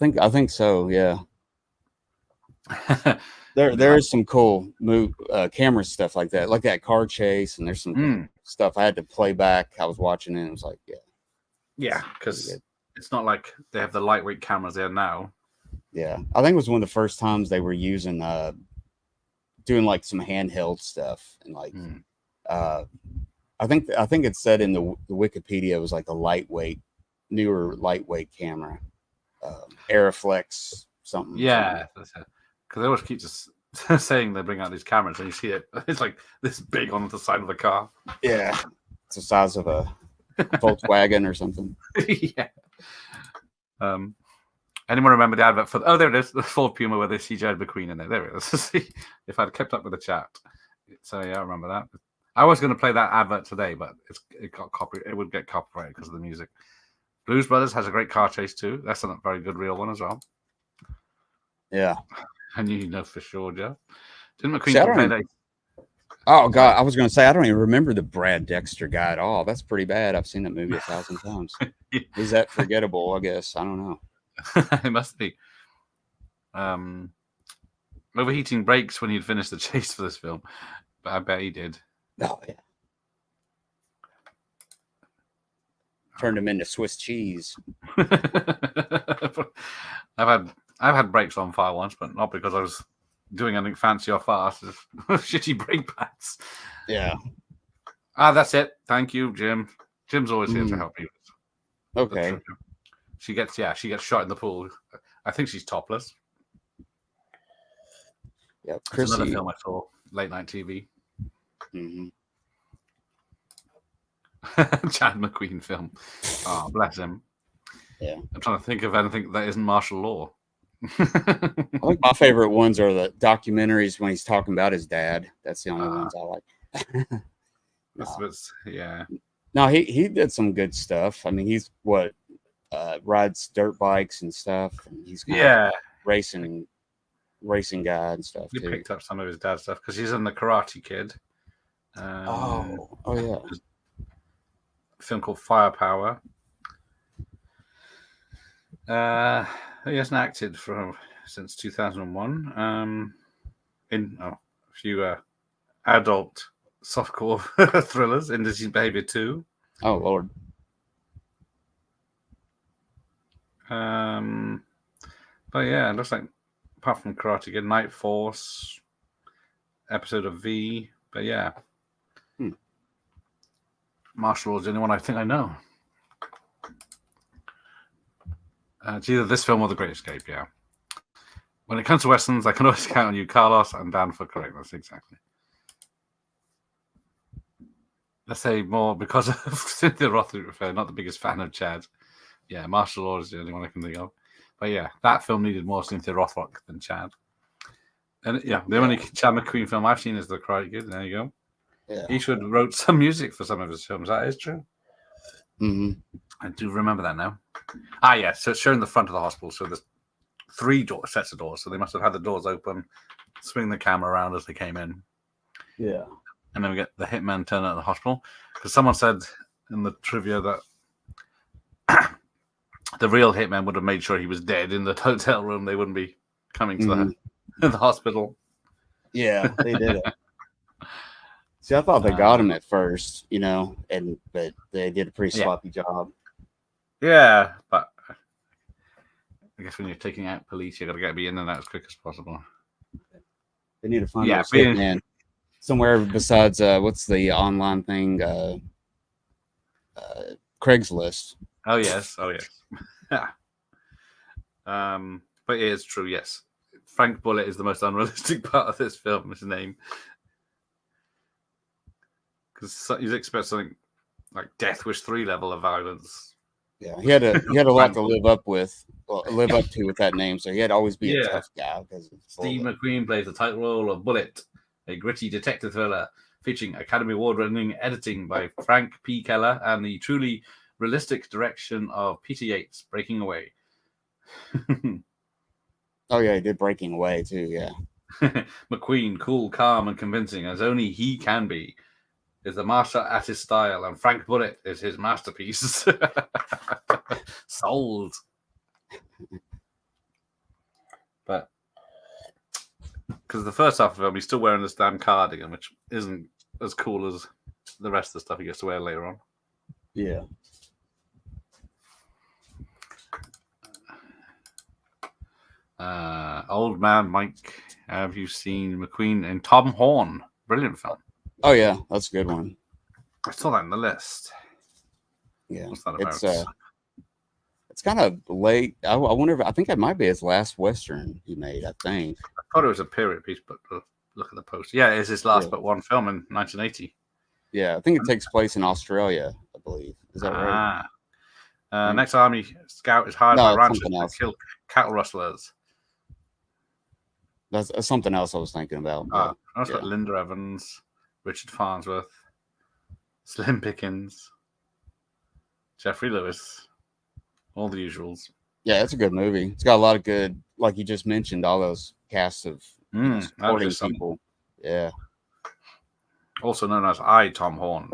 I think so. Yeah. There is some cool camera stuff like that car chase, and there's some stuff I had to play back. I was watching it and it was like, yeah, because it's not like they have the lightweight cameras there now. Yeah, I think it was one of the first times they were using doing like some handheld stuff, and like I think it said in the Wikipedia it was like a newer lightweight camera, Aeroflex something. Yeah, because they always keep just saying they bring out these cameras, and you see it's like this big on the side of the car. Yeah, it's the size of a Volkswagen or something. Yeah. Anyone remember the advert for? Oh, there it is, the Ford Puma with the CGI McQueen in there. There it is. If I'd kept up with the chat, so yeah, I remember that. I was going to play that advert today, but it got copy. It would get copyrighted because of the music. Blues Brothers has a great car chase too. That's a very good real one as well. Yeah. And you know for sure, Jeff. Didn't See, I McQueen don't play even- that? Oh God, I was going to say I don't even remember the Brad Dexter guy at all. That's pretty bad. I've seen that movie 1,000 times. Is that forgettable? I guess I don't know. It must be. Overheating brakes when he'd finished the chase for this film, but I bet he did. Oh yeah. Turned him into Swiss cheese. I've had brakes on fire once, but not because I was doing anything fancy or fast. Just shitty brake pads. Yeah. That's it. Thank you, Jim. Jim's always here to help you. Okay. She gets shot in the pool. I think she's topless. Yeah, It's Chrissy. another film I saw, late night TV. Mm-hmm. Chad McQueen film. Oh, bless him. Yeah. I'm trying to think of anything that isn't martial law. I think my favorite ones are the documentaries when he's talking about his dad. That's the only ones I like. Yeah. No, he did some good stuff. I mean, he's rides dirt bikes and stuff. And he's kind of racing guy and stuff. He too. picked up some of his dad's stuff because he's in the Karate Kid. Oh yeah. A film called Firepower. He hasn't acted since 2001. In a few adult softcore thrillers, Indecent Behavior 2. Oh Lord. But yeah, it looks like apart from Karate Kid, Night Force, episode of V. But yeah, martial law is the only one I think I know. It's either this film or The Great Escape. Yeah. When it comes to westerns, I can always count on you, Carlos, and Dan for correctness. Exactly. Let's say more because of Cynthia Rothrock, not the biggest fan of Chad. Yeah, martial law is the only one I can think of. But yeah, that film needed more Cynthia Rothrock than Chad. And yeah, the only Chad McQueen film I've seen is The Karate Kid. There you go. Yeah. He should have wrote some music for some of his films. That is true. Mm-hmm. I do remember that now. Ah, yeah. So it's showing the front of the hospital. So there's 3 sets of doors. So they must have had the doors open, swing the camera around as they came in. Yeah. And then we get the hitman turn at the hospital. Because someone said in the trivia that the real hitman would have made sure he was dead in the hotel room. They wouldn't be coming to the hospital. Yeah, they did it. See, I thought they got him at first, but they did a pretty sloppy job. Yeah, but I guess when you're taking out police, you got to be in and out as quick as possible. They need to find a hitman somewhere besides what's the online thing? Craigslist. Oh yes. Yeah. But it is true. Yes, Frank Bullitt is the most unrealistic part of this film. His name, because you'd expect something like Death Wish 3 level of violence. Yeah, he had a lot to live up to with that name, so he had to always be a tough guy. Steve McQueen plays the title role of Bullitt, a gritty detective thriller featuring Academy Award-winning editing by Frank P. Keller and the truly realistic direction of Peter Yates. Breaking Away. Oh yeah, he did Breaking Away too. Yeah. McQueen, cool, calm, and convincing as only he can be, is the master at his style, and Frank Bullitt is his masterpiece. Sold. But because the first half of him, he's still wearing this damn cardigan, which isn't as cool as the rest of the stuff he gets to wear later on. Yeah. Old Man Mike, have you seen McQueen in Tom Horn? Brilliant film. Oh yeah, that's a good one. I saw that in the list. Yeah, what's that about? It's kind of late. I wonder if I think it might be his last Western he made. I think. I thought it was a period piece, but look at the poster. Yeah, it is his last but one film in 1980. Yeah, I think it takes place in Australia, I believe. Is that right? Next Army Scout is hired by ranchers to kill cattle rustlers. That's something else I was thinking about. I was got Linda Evans, Richard Farnsworth, Slim Pickens, Jeffrey Lewis, All the usuals. Yeah, it's a good movie. It's got a lot of good, like you just mentioned, all those cast of supporting people. Yeah. Also known as I, Tom Horn.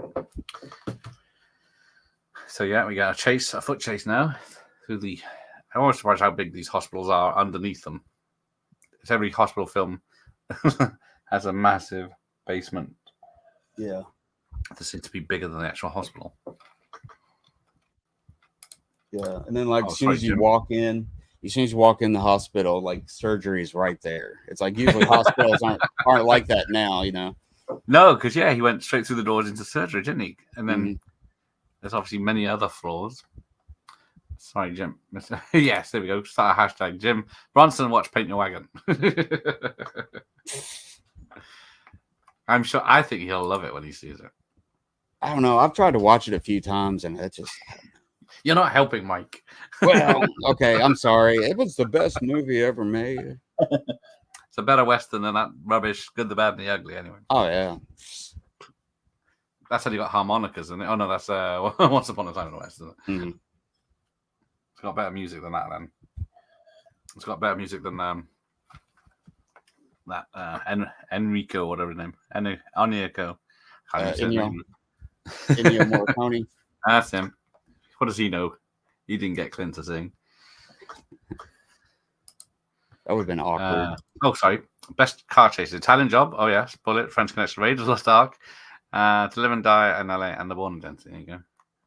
So yeah, we got a foot chase now through the. I'm always surprised how big these hospitals are underneath them. It's every hospital film has a massive basement. Yeah. They seem to be bigger than the actual hospital. Yeah, and then as soon as you walk in the hospital, like surgery is right there. It's like usually hospitals aren't like that now, you know. No, because he went straight through the doors into surgery, didn't he? And then there's obviously many other floors. Sorry, Jim. Yes, there we go. Start a hashtag. Jim Bronson, watch Paint Your Wagon. I'm sure. I think he'll love it when he sees it. I don't know. I've tried to watch it a few times, and it's just. You're not helping, Mike. Well, okay. I'm sorry. It was the best movie ever made. It's a better Western than that rubbish, Good, the Bad, and the Ugly, anyway. Oh, yeah. That's how you got harmonicas, isn't it? Oh, no, that's Once Upon a Time in the West, isn't it? Mm-hmm. It's got better music than that, then. It's got better music than that Enrico, whatever his name. Ennio Morricone. That's him. What does he know? He didn't get Clint to sing. That would have been awkward. Sorry. Best car chase. Italian Job. Oh, yes. Bullitt, French Connection, Raiders of the Lost Ark, To Live and Die in LA, and The Born Identity. There you go.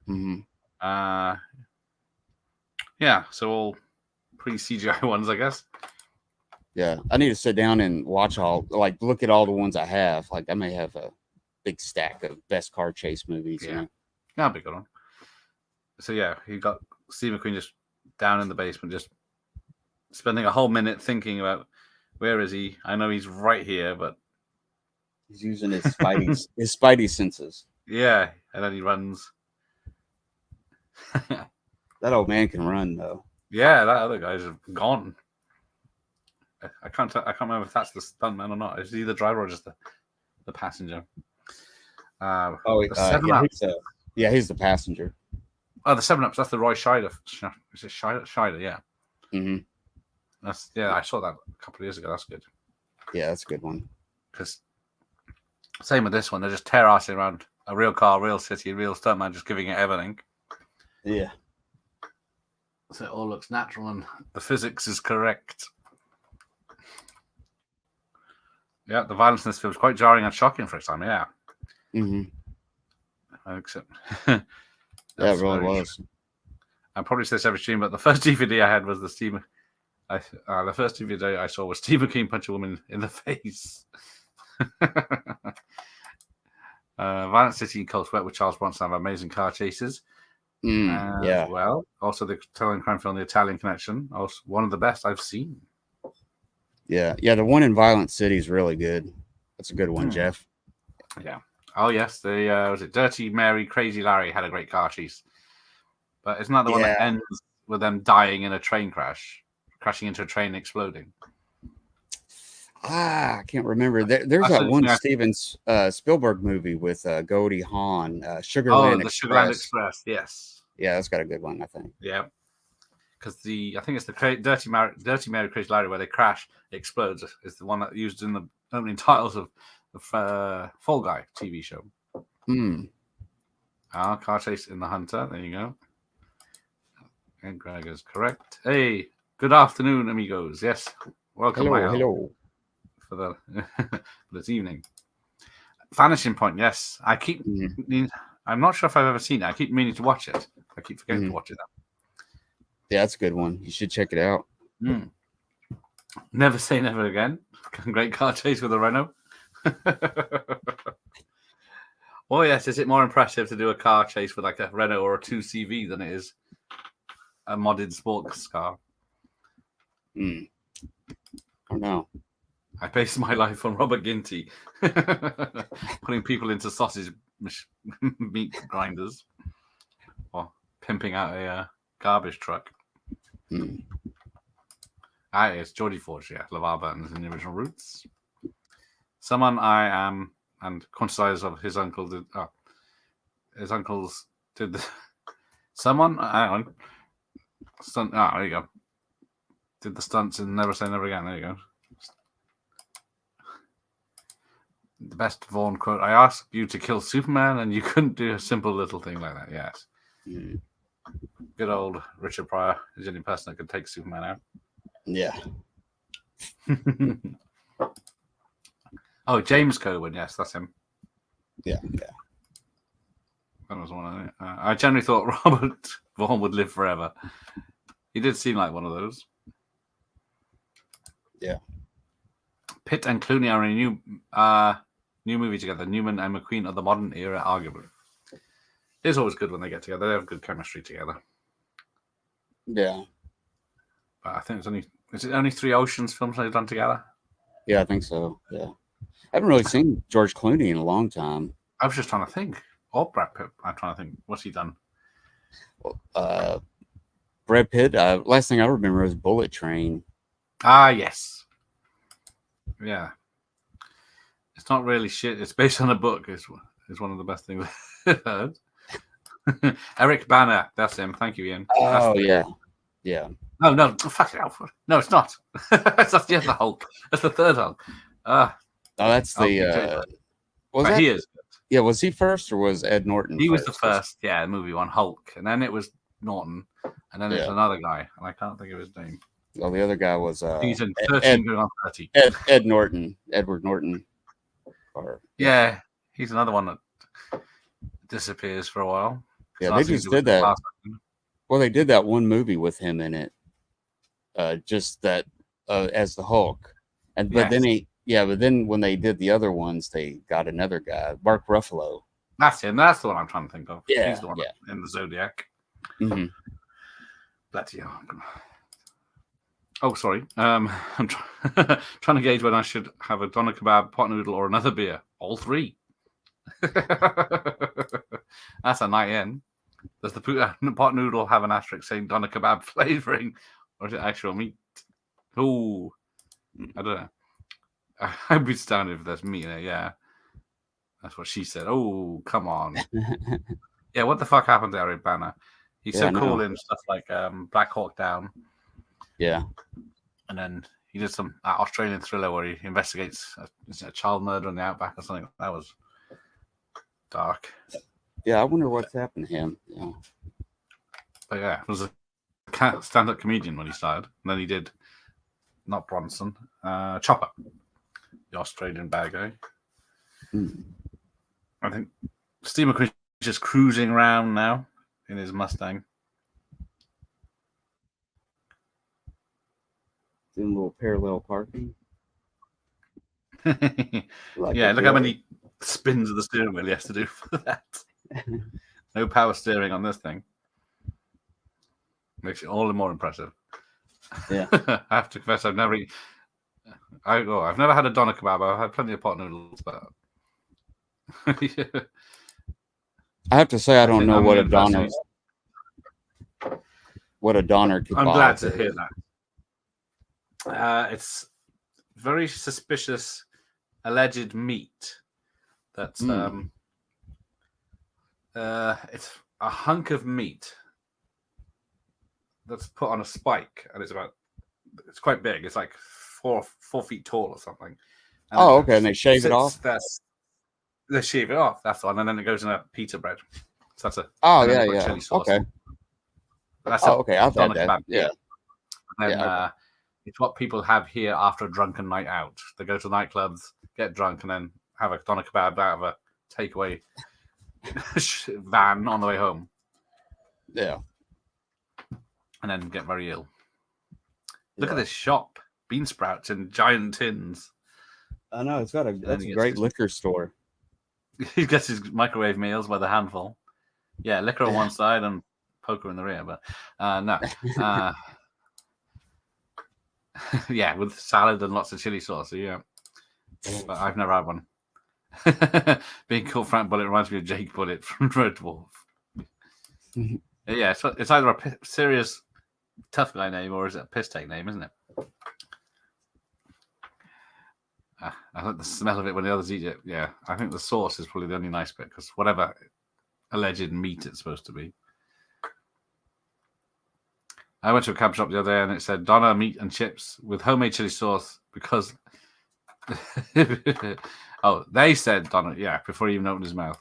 Mm-hmm. Yeah, so all pre-CGI ones, I guess. Yeah, I need to sit down and watch look at all the ones I have. Like, I may have a big stack of best car chase movies. Yeah, you know? that'll be a good one. So yeah, you got Steve McQueen just down in the basement, just spending a whole minute thinking about where is he. I know he's right here, but he's using his spidey senses. Yeah, and then he runs. That old man can run, though. Yeah, that other guy's gone. I can't remember if that's the stuntman or not. Is he the driver or just the passenger? He's the passenger. Oh, the 7-Ups. That's the Roy Scheider. Is it Scheider? Yeah. Mm-hmm. I saw that a couple of years ago. That's good. Yeah, that's a good one. Because same with this one, they just tear assing around a real car, real city, real stuntman, just giving it everything. Yeah. So it all looks natural and the physics is correct. Yeah, the violence in this film is quite jarring and shocking for its time. Yeah. Mm-hmm. Except. Yeah, it really was. I probably say this every stream, but the first DVD I had was the Steve. The first DVD I saw was Steve McQueen punch a woman in the face. Violent City and Cold Sweat with Charles Bronson have amazing car chases. Yeah. Well, also the Italian crime film, The Italian Connection, also one of the best I've seen. Yeah. The one in Violent City is really good. That's a good one, Jeff. Yeah. Oh yes, the was it Dirty Mary, Crazy Larry had a great car chase, but isn't that the one that ends with them dying in a train crash, crashing into a train, exploding? I can't remember. There's that one Steven Spielberg movie with Goldie Hawn, Sugarland Express. Sugarland Express, yes. Yeah, that's got a good one, I think. Yeah, because I think it's the Dirty Mary, Crazy Larry where they crash, explodes is the one that used in the opening titles of the Fall Guy TV show. Car chase in the Hunter. There you go. And Greg is correct. Hey, good afternoon, amigos. Yes, welcome. Hello. For this evening. Vanishing Point, yes. I keep. I'm not sure if I've ever seen it. I keep meaning to watch it. I keep forgetting to watch it. Yeah, that's a good one. You should check it out. Never Say Never Again. Great car chase with a Renault. Oh yes, is it more impressive to do a car chase with like a Renault or a 2CV than it is a modded sports car? I don't know. I base my life on Robert Ginty putting people into sausage meat grinders or pimping out a garbage truck. It's Geordie Forge, yeah. LeVar Burton's in the original Roots. Someone I am, and quantities of his uncle did. His uncles did the. Someone, hang on. Stunt. Ah, there you go. Did the stunts in Never Say Never Again. There you go. The best Vaughn quote. I asked you to kill Superman, and you couldn't do a simple little thing like that. Yes. Mm. Good old Richard Pryor is the only person that could take Superman out. Yeah. Oh, James Coburn. Yes, that's him. Yeah. That was one of it. I generally thought Robert Vaughn would live forever. He did seem like one of those. Yeah. Pitt and Clooney are in a new movie together. Newman and McQueen of the modern era, arguably. It's always good when they get together. They have good chemistry together. Yeah. But I think is it only 3 Oceans films they've done together? Yeah, I think so. Yeah. I haven't really seen George Clooney in a long time. I was just trying to think. Or Brad Pitt. I'm trying to think. What's he done? Brad Pitt, last thing I remember was Bullet Train. Ah, yes. Yeah. It's not really shit. It's based on a book. It's one of the best things I've heard. Eric Bana. That's him. Thank you, Ian. Yeah. Yeah. Oh, no. Fuck it, Alfred. No, it's not. That's the Hulk. That's the third Hulk. That's the... was that? He is. Yeah, was he first or was Ed Norton He was the first, yeah, movie one, Hulk. And then it was Norton. And then there's another guy. And I can't think of his name. Well, the other guy was... he's in 13 going on 30. Ed Norton. Edward Norton. Yeah, he's another one that disappears for a while. Yeah, they just did that. Well, they did that one movie with him in it. Just that as the Hulk. But then when they did the other ones, they got another guy, Mark Ruffalo. That's him. That's the one I'm trying to think of. Yeah, he's the one in the Zodiac. Mm-hmm. Bloody hell. Oh, sorry. I'm trying to gauge when I should have a doner kebab, pot noodle, or another beer. All 3. That's a night in. Does the pot noodle have an asterisk saying doner kebab flavoring, or is it actual meat? Oh, I don't know. I'd be stunned if there's meat in it. Yeah, that's what she said. Oh, come on. Yeah, what the fuck happened to Eric Bana? He's so cool in stuff like Black Hawk Down. Yeah. And then he did some Australian thriller where he investigates a child murder in the outback or something. That was dark. Yeah, I wonder what's happened to him. Yeah. But yeah, he was a stand-up comedian when he started. And then he did, not Bronson, Chopper, the Australian bad guy. Mm. I think Steve McQueen's just cruising around now in his Mustang. Doing a little parallel parking. Yeah, look how many spins of the steering wheel he has to do for that. No power steering on this thing. Makes it all the more impressive. Yeah. I have to confess, I've never had a doner kebab. I've had plenty of pot noodles, but yeah. I have to say I don't know what a doner kebab. I'm glad to hear that. It's very suspicious alleged meat that's it's a hunk of meat that's put on a spike, and it's quite big. It's like 4 feet tall or something. And okay. And they shave it off. They shave it off. That's the one, and then it goes in a pita bread. So that's a chili sauce. Okay. That's okay. I've had that. Kebab. Yeah. And then it's what people have here after a drunken night out. They go to nightclubs, get drunk, and then have a doner kebab out of a takeaway van on the way home. Yeah. And then get very ill. Look at this shop. Bean sprouts in giant tins. I know. That's a great liquor store. He gets his microwave meals by the handful. Yeah, liquor on one side and poker in the rear, but no. Yeah, with salad and lots of chili sauce. So yeah, but I've never had one. Being called Frank Bullitt reminds me of Jake Bullitt from Red Dwarf. Yeah, it's either a serious tough guy name or is it a piss take name, isn't it? I like the smell of it when the others eat it. Yeah, I think the sauce is probably the only nice bit because whatever alleged meat it's supposed to be. I went to a cab shop the other day and it said Donna meat and chips with homemade chili sauce because. Oh, they said Donna, yeah, before he even opened his mouth.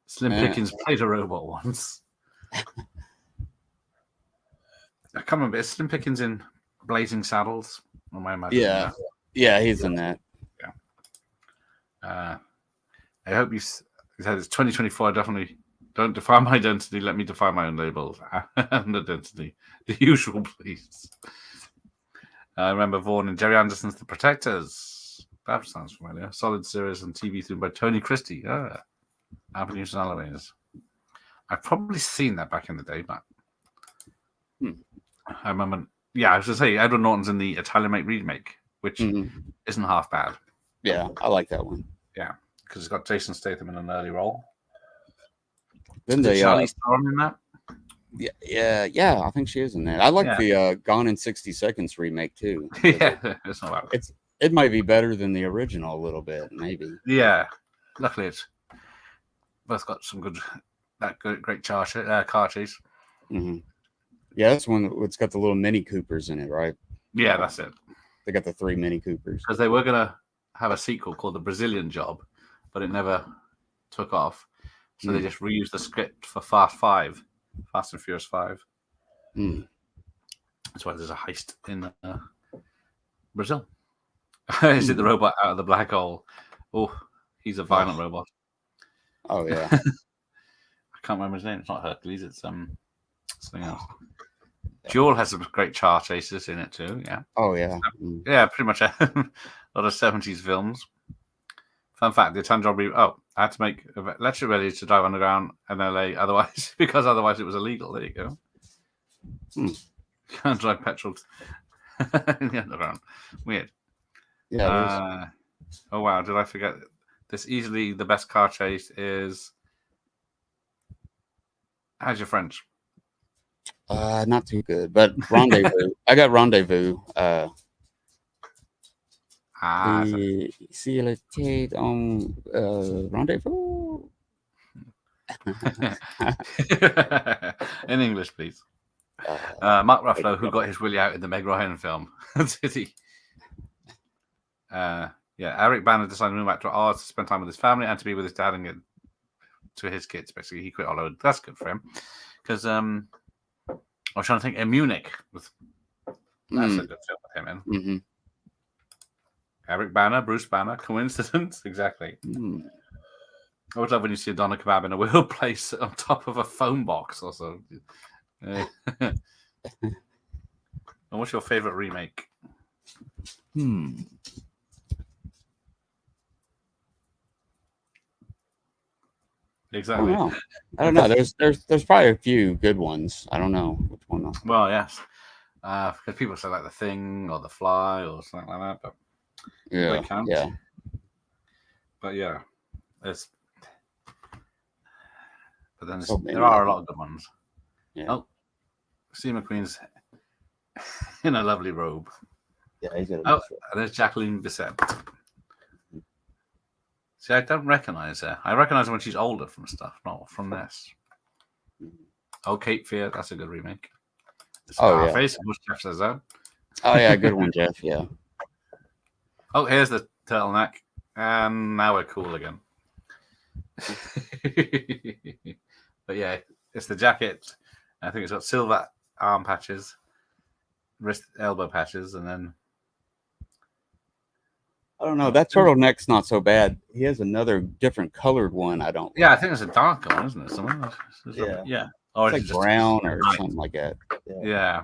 Slim Pickens played a robot once. I can't remember. Is Slim Pickens in Blazing Saddles? Or am I imagining that? Yeah, he's in that. I hope you said it's 2024. I definitely don't define my identity. Let me define my own labels and identity. The usual, please. I remember Vaughan and Jerry Anderson's The Protectors. That sounds familiar. Solid series and TV through by Tony Christie. Avenues and Alleyways. I've probably seen that back in the day, but I remember. Yeah, I was going to say Edward Norton's in the Italian Mate remake, which isn't half bad. Yeah, I like that one. Yeah, because it's got Jason Statham in an early role. Then they Charlize Theron in that. Yeah, I think she is in that. I like the Gone in 60 Seconds remake too. Yeah, it's not bad. It might be better than the original a little bit, maybe. Yeah, luckily it's both got some great car chase. Mm-hmm. Yeah, that's one. It's got the little Mini Coopers in it, right? Yeah, that's it. They got the 3 Mini Coopers because they were gonna have a sequel called The Brazilian Job, but it never took off. So they just reused the script for Fast and Furious 5. That's why there's a heist in Brazil. Is it the robot out of the black hole? Oh, he's a violent robot. Oh yeah. I can't remember his name. It's not Hercules. It's something else. Jewel has some great car chases in it too. Yeah. Oh yeah. Yeah, pretty much a lot of 70s films. Fun fact: the Italian Job. I had to make electric ready to drive underground in LA. Otherwise it was illegal. There you go. Can't drive petrol in the underground. Weird. Yeah. Oh wow! Did I forget? This easily the best car chase is. How's your French? Not too good, but Rendezvous. I got Rendezvous. See le tête on Rendezvous. In English, please. Mark Ruffalo, who got his willy out in the Meg Ryan film, did he? Eric Banner decided to move back to Oz to spend time with his family and to be with his dad and get to his kids. Basically, he quit Hollywood. That's good for him because I was trying to think. In Munich, that's a good film with him in. Mm-hmm. Eric Banner, Bruce Banner, coincidence? Exactly. I would love when you see a doner kebab in a wheel place on top of a phone box or so. And what's your favorite remake? Exactly. I don't know. There's probably a few good ones. I don't know which one. Well, yes. Because people say like The Thing or The Fly or something like that, but yeah. But yeah, but then there are a lot of good ones. Yeah. Oh, Steve McQueen's in a lovely robe. Yeah, he's got and there's Jacqueline Bisset. See, I don't recognize her. I recognize her when she's older from stuff, not from this. Oh, Cape Fear, that's a good remake. Scarface, Jeff says that. Oh yeah, good one, Jeff. Yeah. Oh, here's the turtleneck, and now we're cool again. But yeah, it's the jacket. I think it's got silver arm patches, wrist, elbow patches, and then I don't know. That turtleneck's not so bad. He has another different colored one. I don't. Yeah, I think it's a dark one, isn't it? Yeah. Or it's like brown or something like that. Yeah.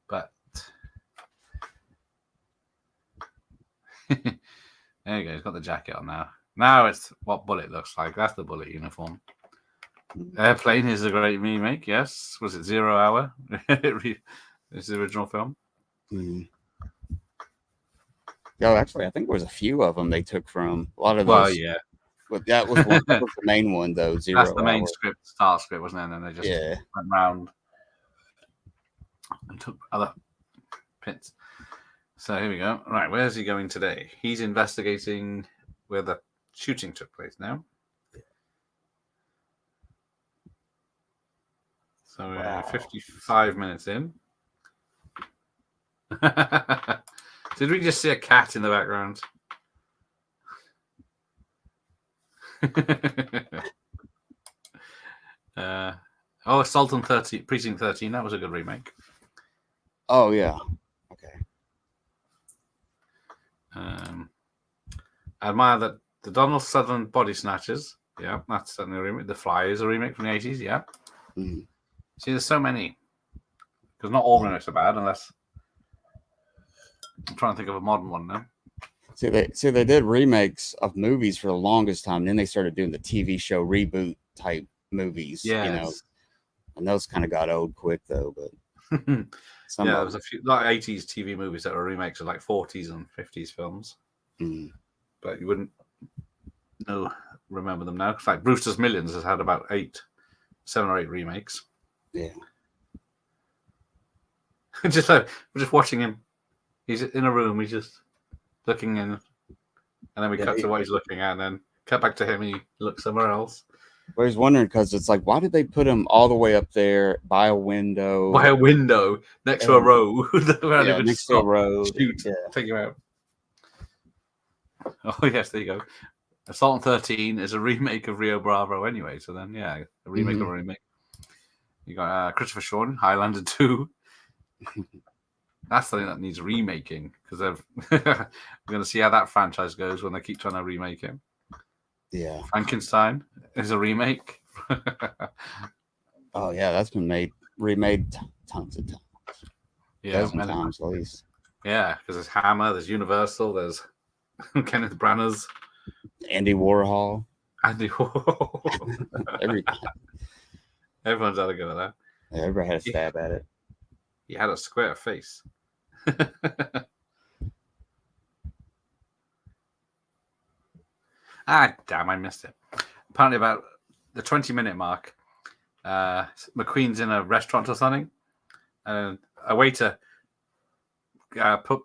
But there you go. He's got the jacket on now. Now it's what Bullitt looks like. That's the Bullitt uniform. Airplane is a great remake. Yes. Was it 0 Hour? It's the original film. Yeah, actually, I think there was a few of them they took from a lot of those. Well, yeah. But that was the main one, though. 0 That's the main script, start script, wasn't it? And then they just went round and took other bits. So here we go. Right, where's he going today? He's investigating where the shooting took place now. So we're 55 minutes in. Did we just see a cat in the background? Assault on Precinct 13. That was a good remake. Oh yeah. Okay. I admire that the Donald Sutherland Body Snatchers. Yeah, that's certainly a remake. The Fly is a remake from the 80s. Yeah. Mm. See, there's so many. Because not all remakes are bad, unless I'm trying to think of a modern one now. See, they did remakes of movies for the longest time. Then they started doing the TV show reboot type movies. Yes. You know, and those kind of got old quick though. But there was a few like 80s TV movies that were remakes of like 40s and 50s films. Mm. But you wouldn't remember them now. In fact, Brewster's Millions has had about 7 or 8 remakes. Yeah. We're just watching him. He's in a room. He's just looking in, and then we cut to what he's looking at, and then cut back to him. And he looks somewhere else. I was wondering because it's like, why did they put him all the way up there by a window? By a window next to a road. Next to a road. Shoot, take you out. Oh yes, there you go. Assault on 13 is a remake of Rio Bravo anyway. So then, a remake of a remake. You got Christopher Sean, Highlander 2. That's something that needs remaking because we're going to see how that franchise goes when they keep trying to remake it. Yeah. Frankenstein is a remake. Oh yeah, that's been remade tons of times. Yeah, dozen times at least. Yeah, because there's Hammer, there's Universal, there's Kenneth Branagh's, Andy Warhol. Andy Warhol. Everyone's had a go at that. Yeah, everybody had a stab at it. He had a square face. Damn, I missed it. Apparently about the 20-minute mark, McQueen's in a restaurant or something, and a waiter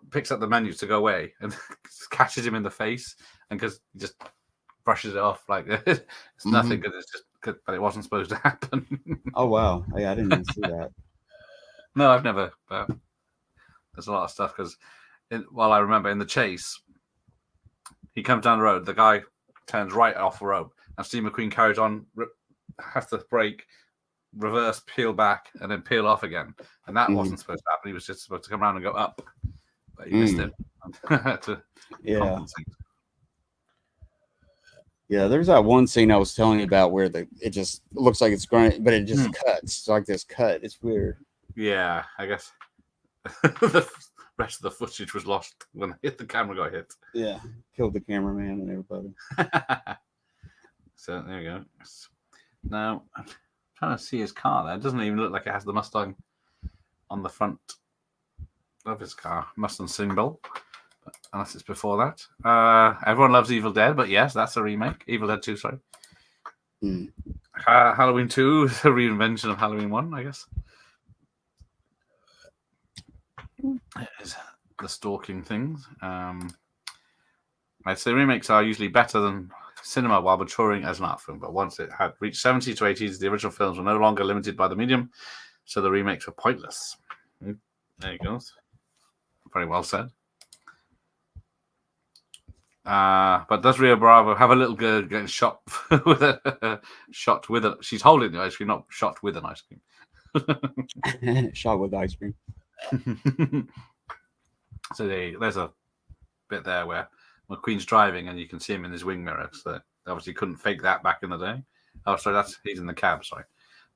picks up the menu to go away and catches him in the face, and because he just brushes it off like it's nothing, because it's just good, but it wasn't supposed to happen. Oh wow, yeah, I didn't even see that. No, I've never. But there's a lot of stuff because, I remember in The Chase, he comes down the road. The guy turns right off the road, and Steve McQueen carries on, has to brake, reverse, peel back, and then peel off again. And that wasn't supposed to happen. He was just supposed to come around and go up, but he missed it. To compensate. Yeah, there's that one scene I was telling you about where it just looks like it's growing, but it just cuts. It's like this cut. It's weird. Yeah, I guess the rest of the footage was lost when the camera got hit. Yeah, killed the cameraman and everybody. So there you go. Now I'm trying to see his car there. It doesn't even look like it has the Mustang on the front of his car. Mustang symbol, unless it's before that. Everyone loves Evil Dead, but yes, that's a remake. Evil Dead 2, sorry. Halloween 2 is a reinvention of Halloween 1, I guess. Is the stalking things. I'd say remakes are usually better than cinema while maturing as an art film, but once it had reached 70s to 80s, the original films were no longer limited by the medium, so the remakes were pointless. There you go. Very well said. But does Rio Bravo have a little girl getting shot with she's holding the ice cream, not shot with an ice cream. Shot with ice cream. So there's a bit there where McQueen's driving and you can see him in his wing mirror. So they obviously couldn't fake that back in the day. Oh, sorry, he's in the cab. Sorry,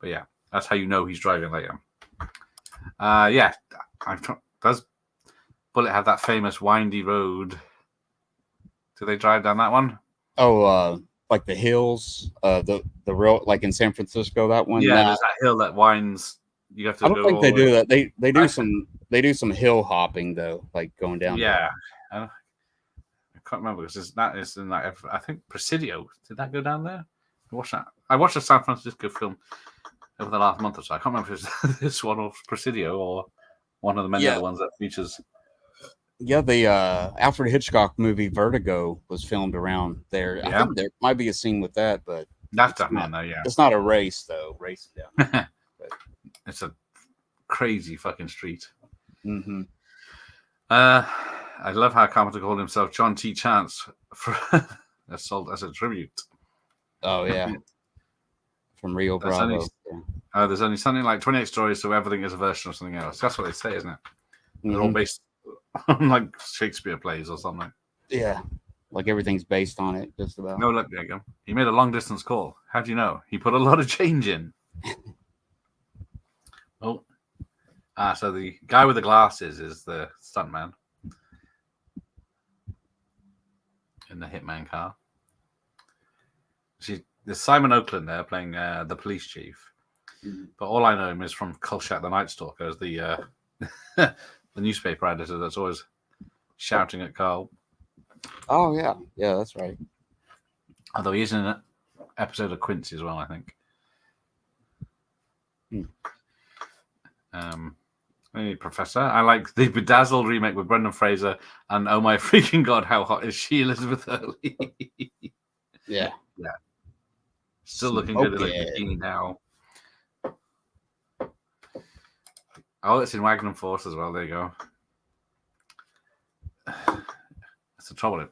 but yeah, that's how you know he's driving later. Does Bullitt have that famous windy road? Do they drive down that one? Oh, like the hills, the real, like in San Francisco, that one. Yeah, there's that hill that winds. You have to. I don't think they do that. They do some hill hopping though, like going down. Yeah, I can't remember because that is in like I think Presidio. Did that go down there? I watched a San Francisco film over the last month or so. I can't remember if it's this one or Presidio or one of the many other ones that features. Yeah, the Alfred Hitchcock movie Vertigo was filmed around there. Yeah. I think there might be a scene with that, but that's definitely no. Yeah, it's not a race though. Racing down. It's a crazy fucking street. Mm-hmm. I love how Carpenter called himself John T. Chance for Assault as a tribute. Oh yeah, from Rio There's Bravo. only, there's only something like 28 stories, so everything is a version of something else. That's what they say, isn't it? They're all based on like Shakespeare plays or something. Yeah, like everything's based on it, just about. No, look, there you go. He made a long distance call. How do you know? He put a lot of change in. Oh, so the guy with the glasses is the stuntman in the hitman car. There's Simon Oakland there playing the police chief, but all I know him is from Kolchak the Night Stalker as the the newspaper editor that's always shouting at Carl. Oh yeah, that's right. Although he is in an episode of Quincy as well, I think. Hey, Professor, I like the Bedazzled remake with Brendan Fraser and oh my freaking god, how hot is she, Elizabeth Hurley? Yeah. Still looking good in a bikini now. Oh, it's in Magnum Force as well. There you go. That's the trouble.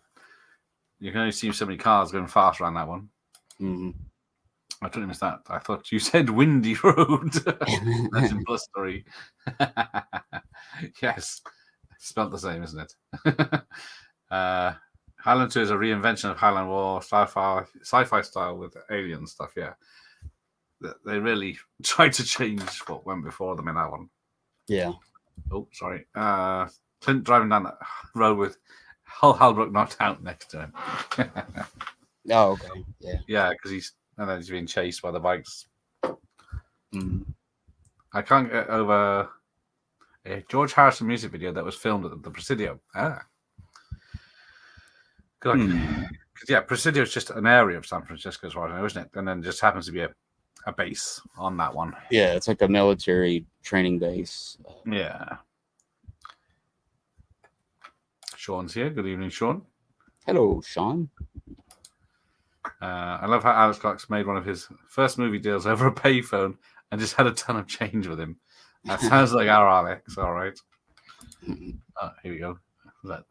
You can only see so many cars going fast around that one. Mm-hmm. I totally missed that. I thought you said Windy Road. That's in plus 3. Yes. Spelled the same, isn't it? Highland 2 is a reinvention of Highland War, sci-fi style with alien stuff, yeah. They really tried to change what went before them in that one. Yeah. Oh, sorry. Clint driving down that road with Hull Halbrook knocked out next to him. Oh, okay. Yeah. Yeah, because he's being chased by the bikes. Mm. I can't get over a George Harrison music video that was filmed at the Presidio. Yeah, Presidio is just an area of San Francisco, as far as I know, isn't it? And then just happens to be a base on that one. Yeah, it's like a military training base. Yeah. Sean's here. Good evening, Sean. Hello, Sean. I love how Alex Cox made one of his first movie deals over a payphone and just had a ton of change with him. That sounds like our Alex. All right. Here we go. That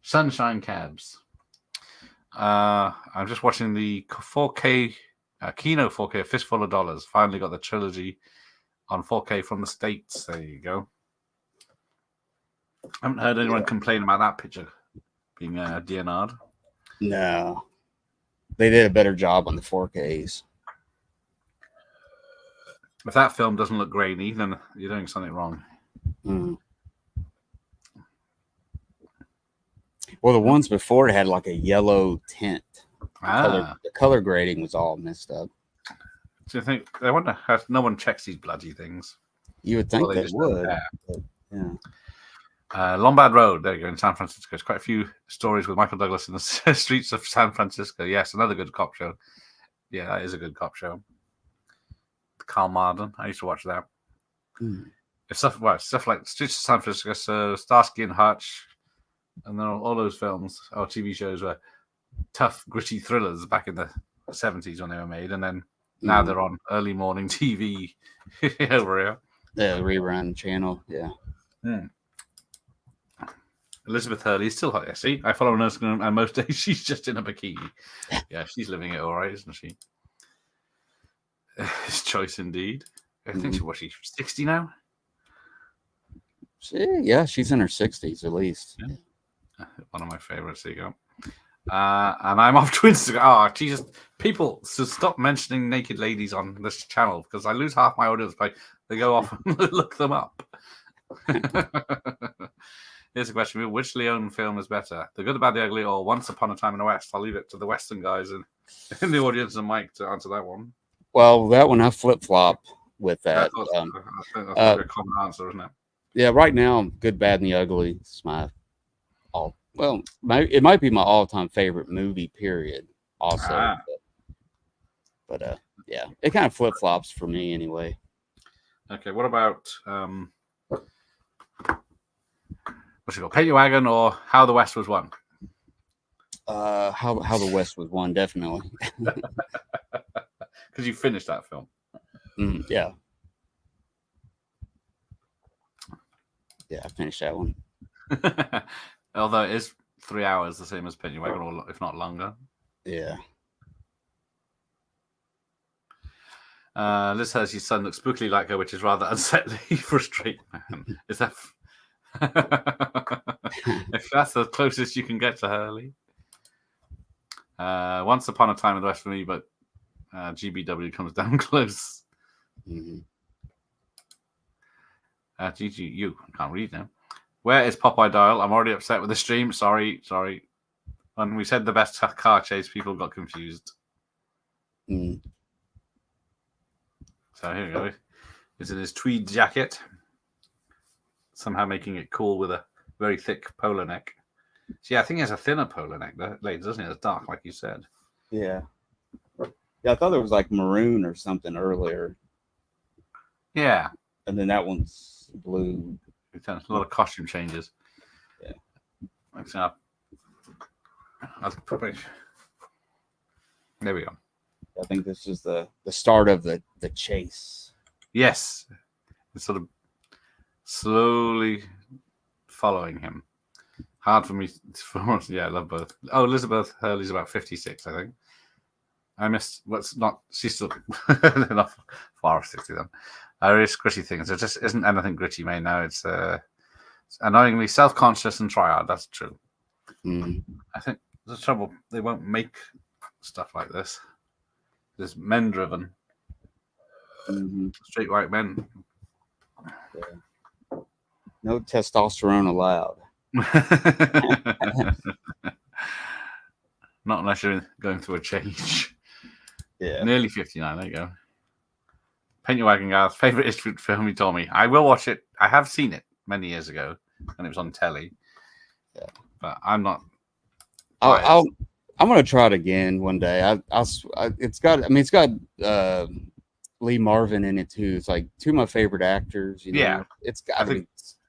Sunshine Cabs. I'm just watching the 4K Kino 4K, A Fistful of Dollars. Finally got the trilogy on 4K from the States. There you go. I haven't heard anyone complain about that picture being DNR'd. No. They did a better job on the 4Ks. If that film doesn't look grainy, then you're doing something wrong. Mm. Well, the ones before it had like a yellow tint. The color grading was all messed up. Do you think they wonder how no one checks these bloody things? You would think they would. Yeah. Lombard Road, there you go, in San Francisco. There's quite a few stories with Michael Douglas in the streets of San Francisco. Yes, another good cop show. Yeah, that is a good cop show. Carl Marden, I used to watch that. Stuff like Streets of San Francisco, Starsky and Hutch, and then all those films or TV shows were tough, gritty thrillers back in the 70s when they were made, and then now they're on early morning TV over here. The rerun channel, yeah. Elizabeth Hurley is still hot. Yeah, see, I follow her and most days she's just in a bikini. Yeah, she's living it all right, isn't she? His choice indeed. I think she's 60 now. Yeah, she's in her 60s at least. Yeah. One of my favorites. There you go. And I'm off to Instagram. Oh, Jesus. People, so stop mentioning naked ladies on this channel because I lose half my audience by they go off and look them up. Here's a question. Which Leone film is better? The Good, the Bad, the Ugly, or Once Upon a Time in the West? I'll leave it to the Western guys in the audience and Mike to answer that one. Well, that one I flip-flop with that. That's a common answer, isn't it? Yeah, right now, Good, Bad, and the Ugly is it might be my all-time favorite movie, period, also. But yeah, it kind of flip-flops for me anyway. Okay, what about what's it called? Paint Your Wagon or How the West Was Won? How the West Was Won, definitely. Because you finished that film. Yeah. Yeah, I finished that one. Although it is 3 hours, the same as Pennywagon, or if not longer. Yeah. Liz says your son looks spookily like her, which is rather unsettling for a straight man. Is that? If that's the closest you can get to Hurley. Once upon a time in the West for me, but GBW comes down close. Mm-hmm. GGU, I can't read now. Where is Popeye Dial? I'm already upset with the stream. Sorry. When we said the best car chase, people got confused. Mm. So here we go. He's in his tweed jacket, somehow making it cool with a very thick polo neck. See, I think he has a thinner polo neck, ladies, doesn't he? It's dark, like you said. Yeah. Yeah, I thought it was like maroon or something earlier. Yeah. And then that one's blue. A lot of costume changes. Yeah. There we go. I think this is the start of the chase. Yes. It's sort of slowly following him. Hard for me. Yeah, I love both. Oh, Elizabeth Hurley's about 56, I think. I missed what's not. She's still not far off 60 then. Various gritty things. There just isn't anything gritty made now. It's annoyingly self-conscious and try hard. That's true. Mm. I think the trouble, they won't make stuff like this. There's men driven. Mm-hmm. Straight white men. Yeah. No testosterone allowed. Not unless you're going through a change. Yeah. Nearly 59. There you go. Paint Your Wagon Gar's favorite history film, he told me. I will watch it. I have seen it many years ago when it was on telly. Yeah. But I'm not. I'm gonna try it again one day. It's got Lee Marvin in it too. It's like two of my favorite actors. You know? Yeah. It's got to be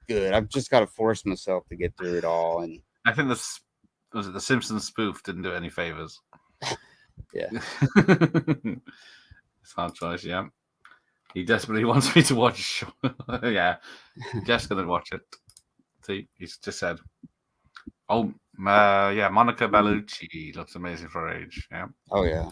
good. I've just got to force myself to get through it all. And I think the Simpsons spoof didn't do it any favors. Yeah. It's a hard choice, yeah. He desperately wants me to watch. Yeah. Just gonna watch it. See, he's just said. Oh, yeah, Monica Bellucci looks amazing for her age. Yeah. Oh yeah.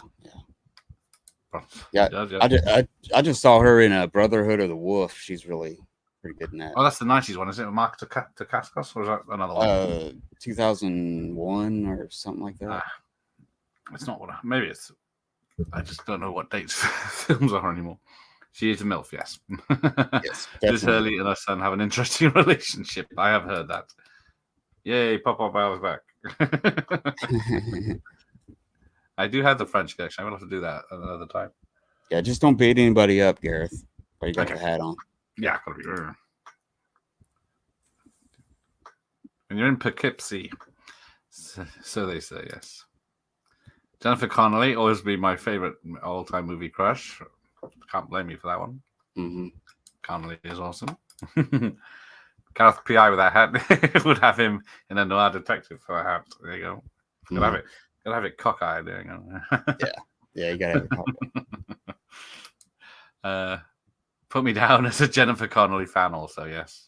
But Yeah. does, yeah. I just saw her in a Brotherhood of the Wolf. She's really pretty good in that. Oh, that's the 90s one, isn't it? Mark Dacascos, or is that another one? 2001 or something like that. It's not what maybe it's. I just don't know what dates films are anymore. She is a MILF, yes. Yes, Liz Hurley and her son have an interesting relationship. I have heard that. Yay, Papa Bow's back. I do have the French connection. I will have to do that another time. Yeah, just don't beat anybody up, Gareth. While you got the hat on. Yeah, gotta be. And you're in Poughkeepsie. So they say, yes. Jennifer Connelly, always be my favorite all-time movie crush. Can't blame me for that one. Mm-hmm. Connelly is awesome. Gareth P.I. with that hat would have him in a noir detective for a hat. There you go. Gotta have it cockeyed. There you go. Yeah, you gotta have it cockeyed. Put me down as a Jennifer Connelly fan, also. Yes.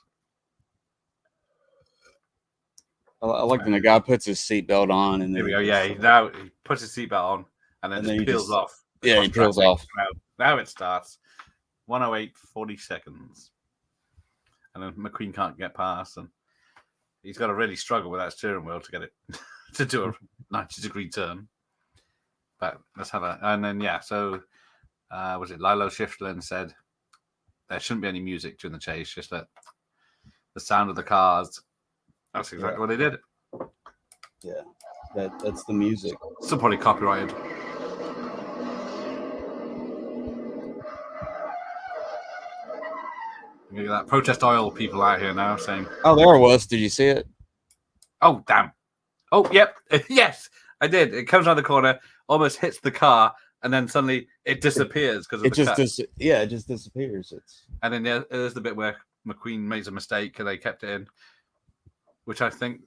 I like when the guy puts his seatbelt on and then Here we go. Yeah, now he puts his seatbelt on and then he peels off. Yeah, he peels off. Now it starts. 108.40 seconds. And then McQueen can't get past, and he's got to really struggle with that steering wheel to get it to do a 90-degree turn. But let's have a. And then, yeah, so was it Lilo Schifrin said there shouldn't be any music during the chase, just let the sound of the cars. That's exactly what they did. Yeah, that's the music. Still probably copyrighted. Look at that. Protest oil people out here now saying, "Oh, there it was. Did you see it? Oh, damn. Oh, yep. Yes, I did. It comes around the corner, almost hits the car, and then suddenly it disappears because of it the just cut. it just disappears. And then there's the bit where McQueen makes a mistake and they kept it in, which I think,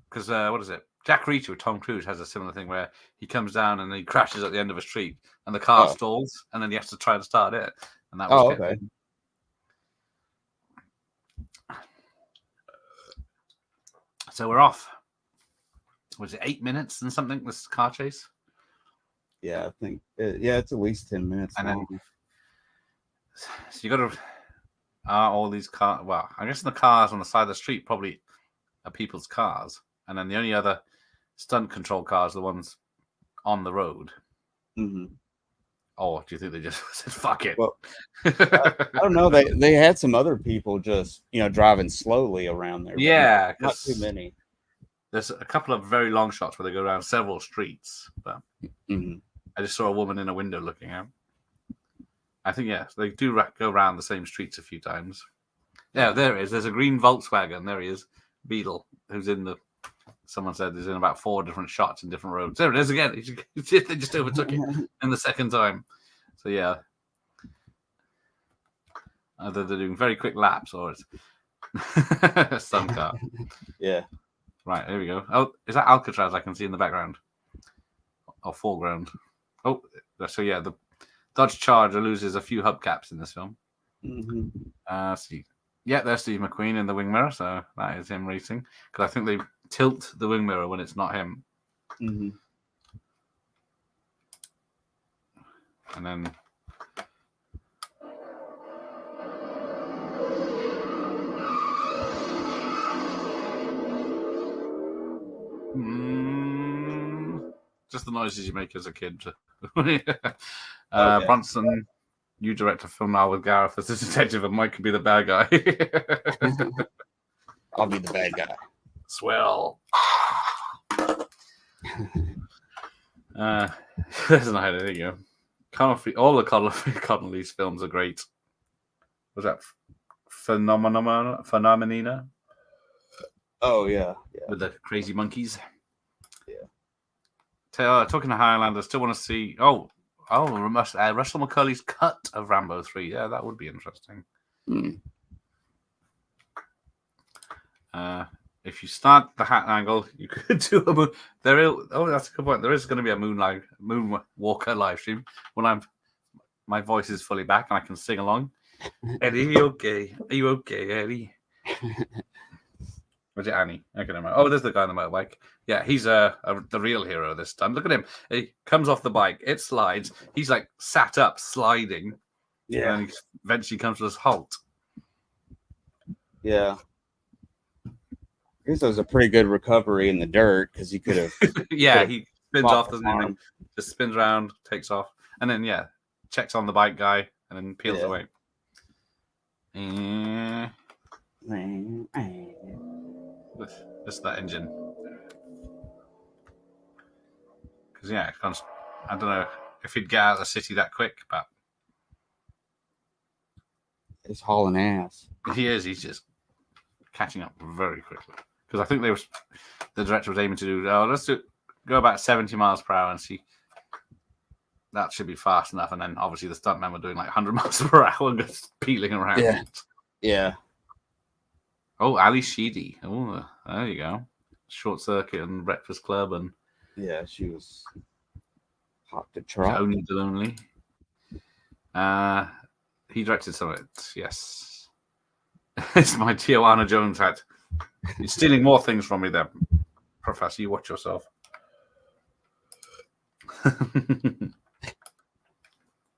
because what is it? Jack Reacher with Tom Cruise has a similar thing where he comes down and he crashes at the end of a street and the car stalls and then he has to try to start it. And that was okay. So we're off. Was it 8 minutes and something? This car chase. Yeah, I think. It's at least 10 minutes. And long. then, so you got to. Are all these cars? Well, I guess the cars on the side of the street probably are people's cars, and then the only other stunt control cars are the ones on the road. Mm-hmm. Or do you think they just said fuck it? Well, I don't know. They had some other people just driving slowly around there. Yeah, not too many. There's a couple of very long shots where they go around several streets, but Mm-hmm. I just saw a woman in a window looking out. I think, yes, they do go around the same streets a few times. Yeah, there it is. There's a green Volkswagen. There he is. Beetle, who's in the... Someone said he's in about 4 different shots in different roads. There it is again. They just overtook it in the second time. So, yeah. Either they're doing very quick laps or it's some car. Yeah. Right, here we go. Oh, is that Alcatraz I can see in the background? Or foreground. Oh, so yeah, the Dodge Charger loses a few hubcaps in this film. Mm-hmm. See. Yeah, there's Steve McQueen in the wing mirror, so that is him racing. Because I think they tilt the wing mirror when it's not him. Mm-hmm. And then... just the noises you make as a kid. Bronson, you direct a film now with Gareth as the detective, and Mike could be the bad guy. I'll be the bad guy. Swell. There's an idea. There you go. All the Connolly's films are great. Was that Phenomenina? Oh yeah. With the crazy monkeys. Yeah. Talking to Highlander, still want to see. Russell McCulley's cut of Rambo 3. Yeah, that would be interesting. If you start the hat angle, you could do a moon. That's a good point. There is going to be a Moonwalker live stream when my voice is fully back and I can sing along. Eddie, are you okay? Are you okay, Eddie? Was it Annie? I can remember. Oh, there's the guy on the motorbike. Yeah, he's the real hero this time. Look at him. He comes off the bike. It slides. He's like sat up, sliding. Yeah. And he eventually comes to a halt. Yeah. I guess that was a pretty good recovery in the dirt because he could have. Yeah, he spins off, doesn't he? arm. Just spins around, takes off, and then checks on the bike guy, and then peels away. Just that engine. Because I don't know if he'd get out of the city that quick, but It's hauling ass. he is. He's just catching up very quickly. Because I think the director was aiming to do. Let's go about 70 miles per hour and see. That should be fast enough. And then obviously the stuntmen were doing like 100 miles per hour and just peeling around. Yeah. Oh, Ali Sheedy. Oh, there you go. Short Circuit and Breakfast Club and Yeah, she was hot to trot. Only the Lonely. He directed some of it. Yes. It's my Tijuana Jones hat. You're stealing more things from me there, Professor. You watch yourself.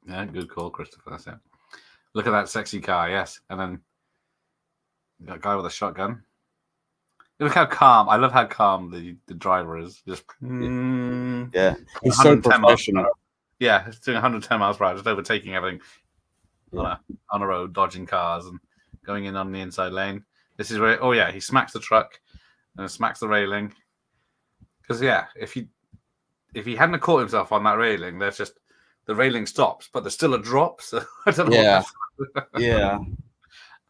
Yeah, good call, Christopher. That's it. Look at that sexy car, yes. And then that guy with a shotgun. Look how calm. I love how calm the driver is. Just Yeah, he's so 110 miles per professional. hour. Yeah, it's doing 110 miles per hour, just overtaking everything on a road, dodging cars and going in on the inside lane. This is where, he smacks the truck and smacks the railing. Because, if he hadn't caught himself on that railing, there's just the railing stops, but there's still a drop. So I don't know. Yeah.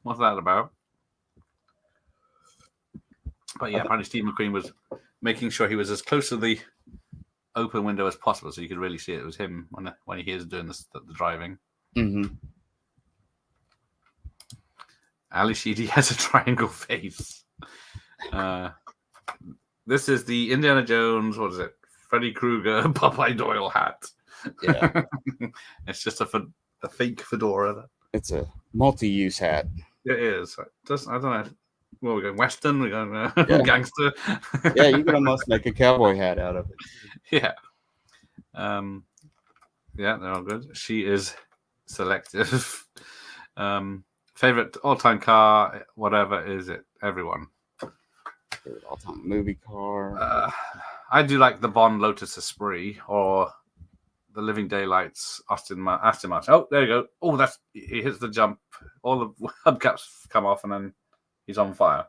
What's that about? But apparently Steve McQueen was making sure he was as close to the open window as possible, so you could really see it was him when he is doing the driving. Mm-hmm. Ali Sheedy has a triangle face. This is the Indiana Jones. What is it? Freddy Krueger Popeye Doyle hat. Yeah, it's just a fake fedora. it's a multi-use hat. It is. I don't know. Well, we're going Western, we're going Yeah. gangster. Yeah, you can almost make a cowboy hat out of it. Yeah. Yeah, they're all good. She is selective. Favorite all-time car, whatever is it? Everyone. Favorite all-time movie car. I do like the Bond Lotus Esprit or the Living Daylights Aston Martin. Oh, there you go. Oh, he hits the jump. All the hubcaps come off, and then he's on fire.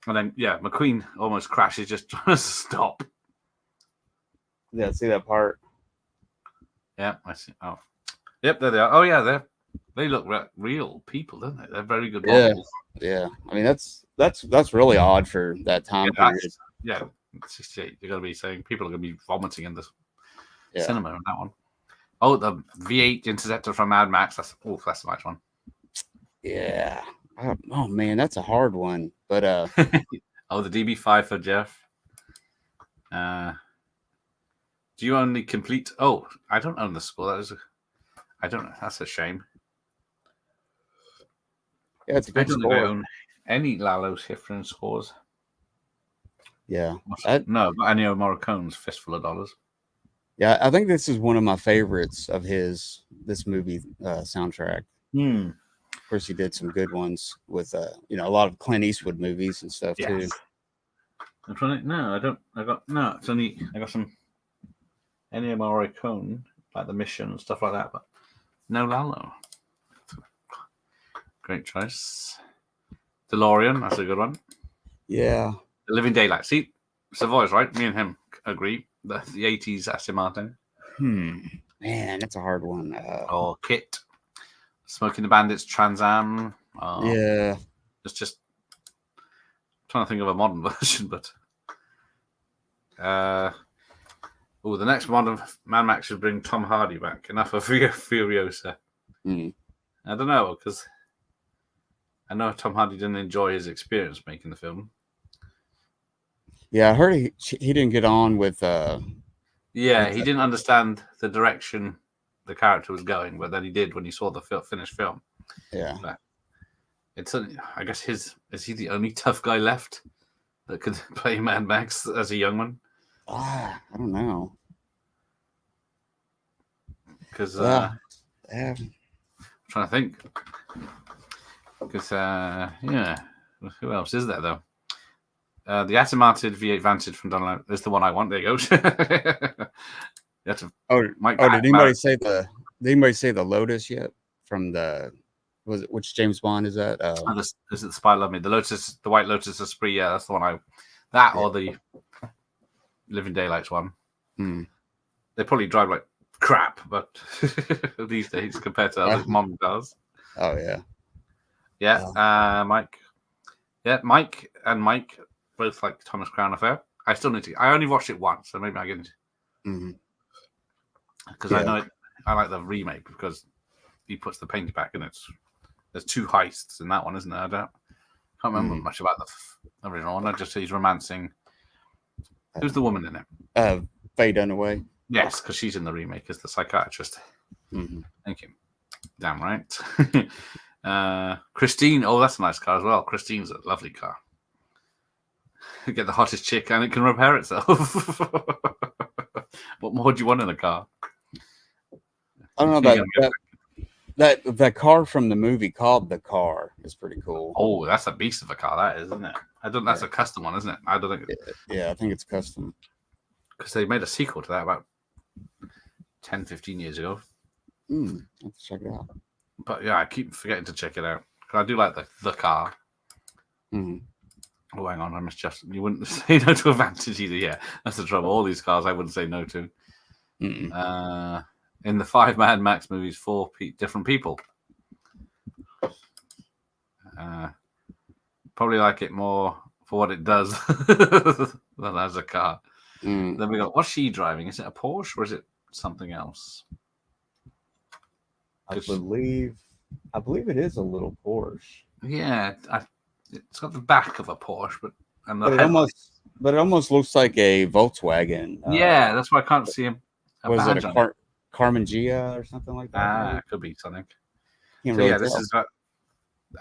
And then McQueen almost crashes, just trying to stop. Yeah, see that part? Yeah, I see. Oh, yep, there they are. Oh yeah, they look real people, don't they? They're very good models. Yeah. I mean, that's really odd for that time period. Yeah, 68. You're gonna be saying people are gonna be vomiting in the cinema on that one. Oh, the V8 Interceptor from Mad Max. That's a nice one. Yeah. Oh man, that's a hard one. But oh, the DB5 for Jeff. Do you only complete? Oh, I don't own the score. I don't know. That's a shame. Yeah, it's a good score. I don't own any Lalo Schifrin scores. Yeah. No, but Ennio Morricone's Fistful of Dollars. Yeah, I think this is one of my favorites of this movie soundtrack. Of course, he did some good ones with a lot of Clint Eastwood movies and stuff too. I'm trying to. No, I don't. I got some Ennio Morricone, like The Mission and stuff like that, but no Lalo. Great choice. DeLorean, that's a good one. Yeah. The Living Daylight. See, Savoy's right. Me and him agree. The 80s Aston Martin. Man, that's a hard one. Or Kit. Smoking the Bandits Trans Am. Yeah. It's just trying to think of a modern version, but the next modern Mad Max should bring Tom Hardy back. Enough of Furiosa. I don't know, because I know Tom Hardy didn't enjoy his experience making the film. Yeah, I heard he didn't get on with. He didn't understand the direction the character was going, but then he did when he saw the finished film. Yeah, but I guess is he the only tough guy left that could play Mad Max as a young one? I don't know. Because I'm trying to think. Because who else is there though? The Aston Martin V8 Vantage from Donald is the one I want. There you go. Did anybody say the Lotus yet? From which James Bond is that? Is it the Spy Love Me? The Lotus, the White Lotus Esprit. Yeah, that's the one or the Living Daylights one. They probably drive like crap, but these days compared to other modern cars. Oh yeah. Yeah, Mike. Yeah, Mike and Mike both like Thomas Crown Affair. I still need to. I only watched it once, so maybe I get into because I know it. I like the remake because he puts the paint back, and there's two heists in that one, isn't there? I can't remember much about the original one. I just see he's romancing. Who's the woman in it? Faye Dunaway. Yes, because she's in the remake as the psychiatrist. Thank you. Damn right. Christine. Oh, that's a nice car as well. Christine's a lovely car. Get the hottest chick and it can repair itself. What more do you want in a car? I don't know about that car from the movie called The Car is pretty cool. Oh, that's a beast of a car, that is, isn't it? I don't. That's a custom one, isn't it? I don't think. Yeah, I think it's custom. Because they made a sequel to that about 10, 15 years ago. Let's check it out. But yeah, I keep forgetting to check it out. I do like the car. Oh, hang on, I must just. You wouldn't say no to a Vantage either. Yeah, that's the trouble. All these cars I wouldn't say no to. In the 5 Mad Max movies, 4 different people. Probably like it more for what it does than as a car. Then we got, what's she driving? Is it a Porsche or is it something else? I believe it is a little Porsche. Yeah, it's got the back of a Porsche, but it almost looks like a Volkswagen. Yeah, that's why I can't see him. Was it a Carmen Gia or something like that? It could be something. This is.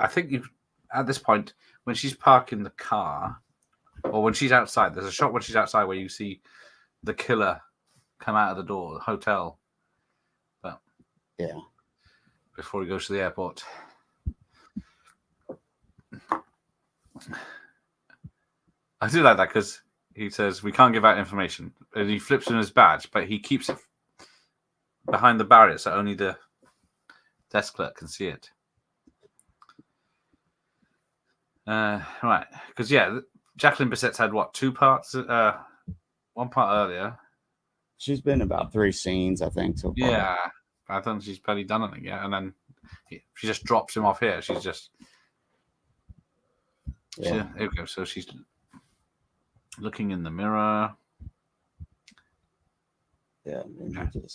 I think at this point, when she's parking the car, or when she's outside, there's a shot when she's outside where you see the killer come out of the door, the hotel. But Yeah. before he goes to the airport. I do like that because he says we can't give out information, and he flips in his badge, but he keeps it behind the barrier so only the desk clerk can see it. Right, because Jacqueline Bissett's had what, 2 parts? One part earlier. She's been about 3 scenes, I think, so far. Yeah, I don't think she's barely done anything yet, and then she just drops him off here. She's just there we go. So she's looking in the mirror. Yeah.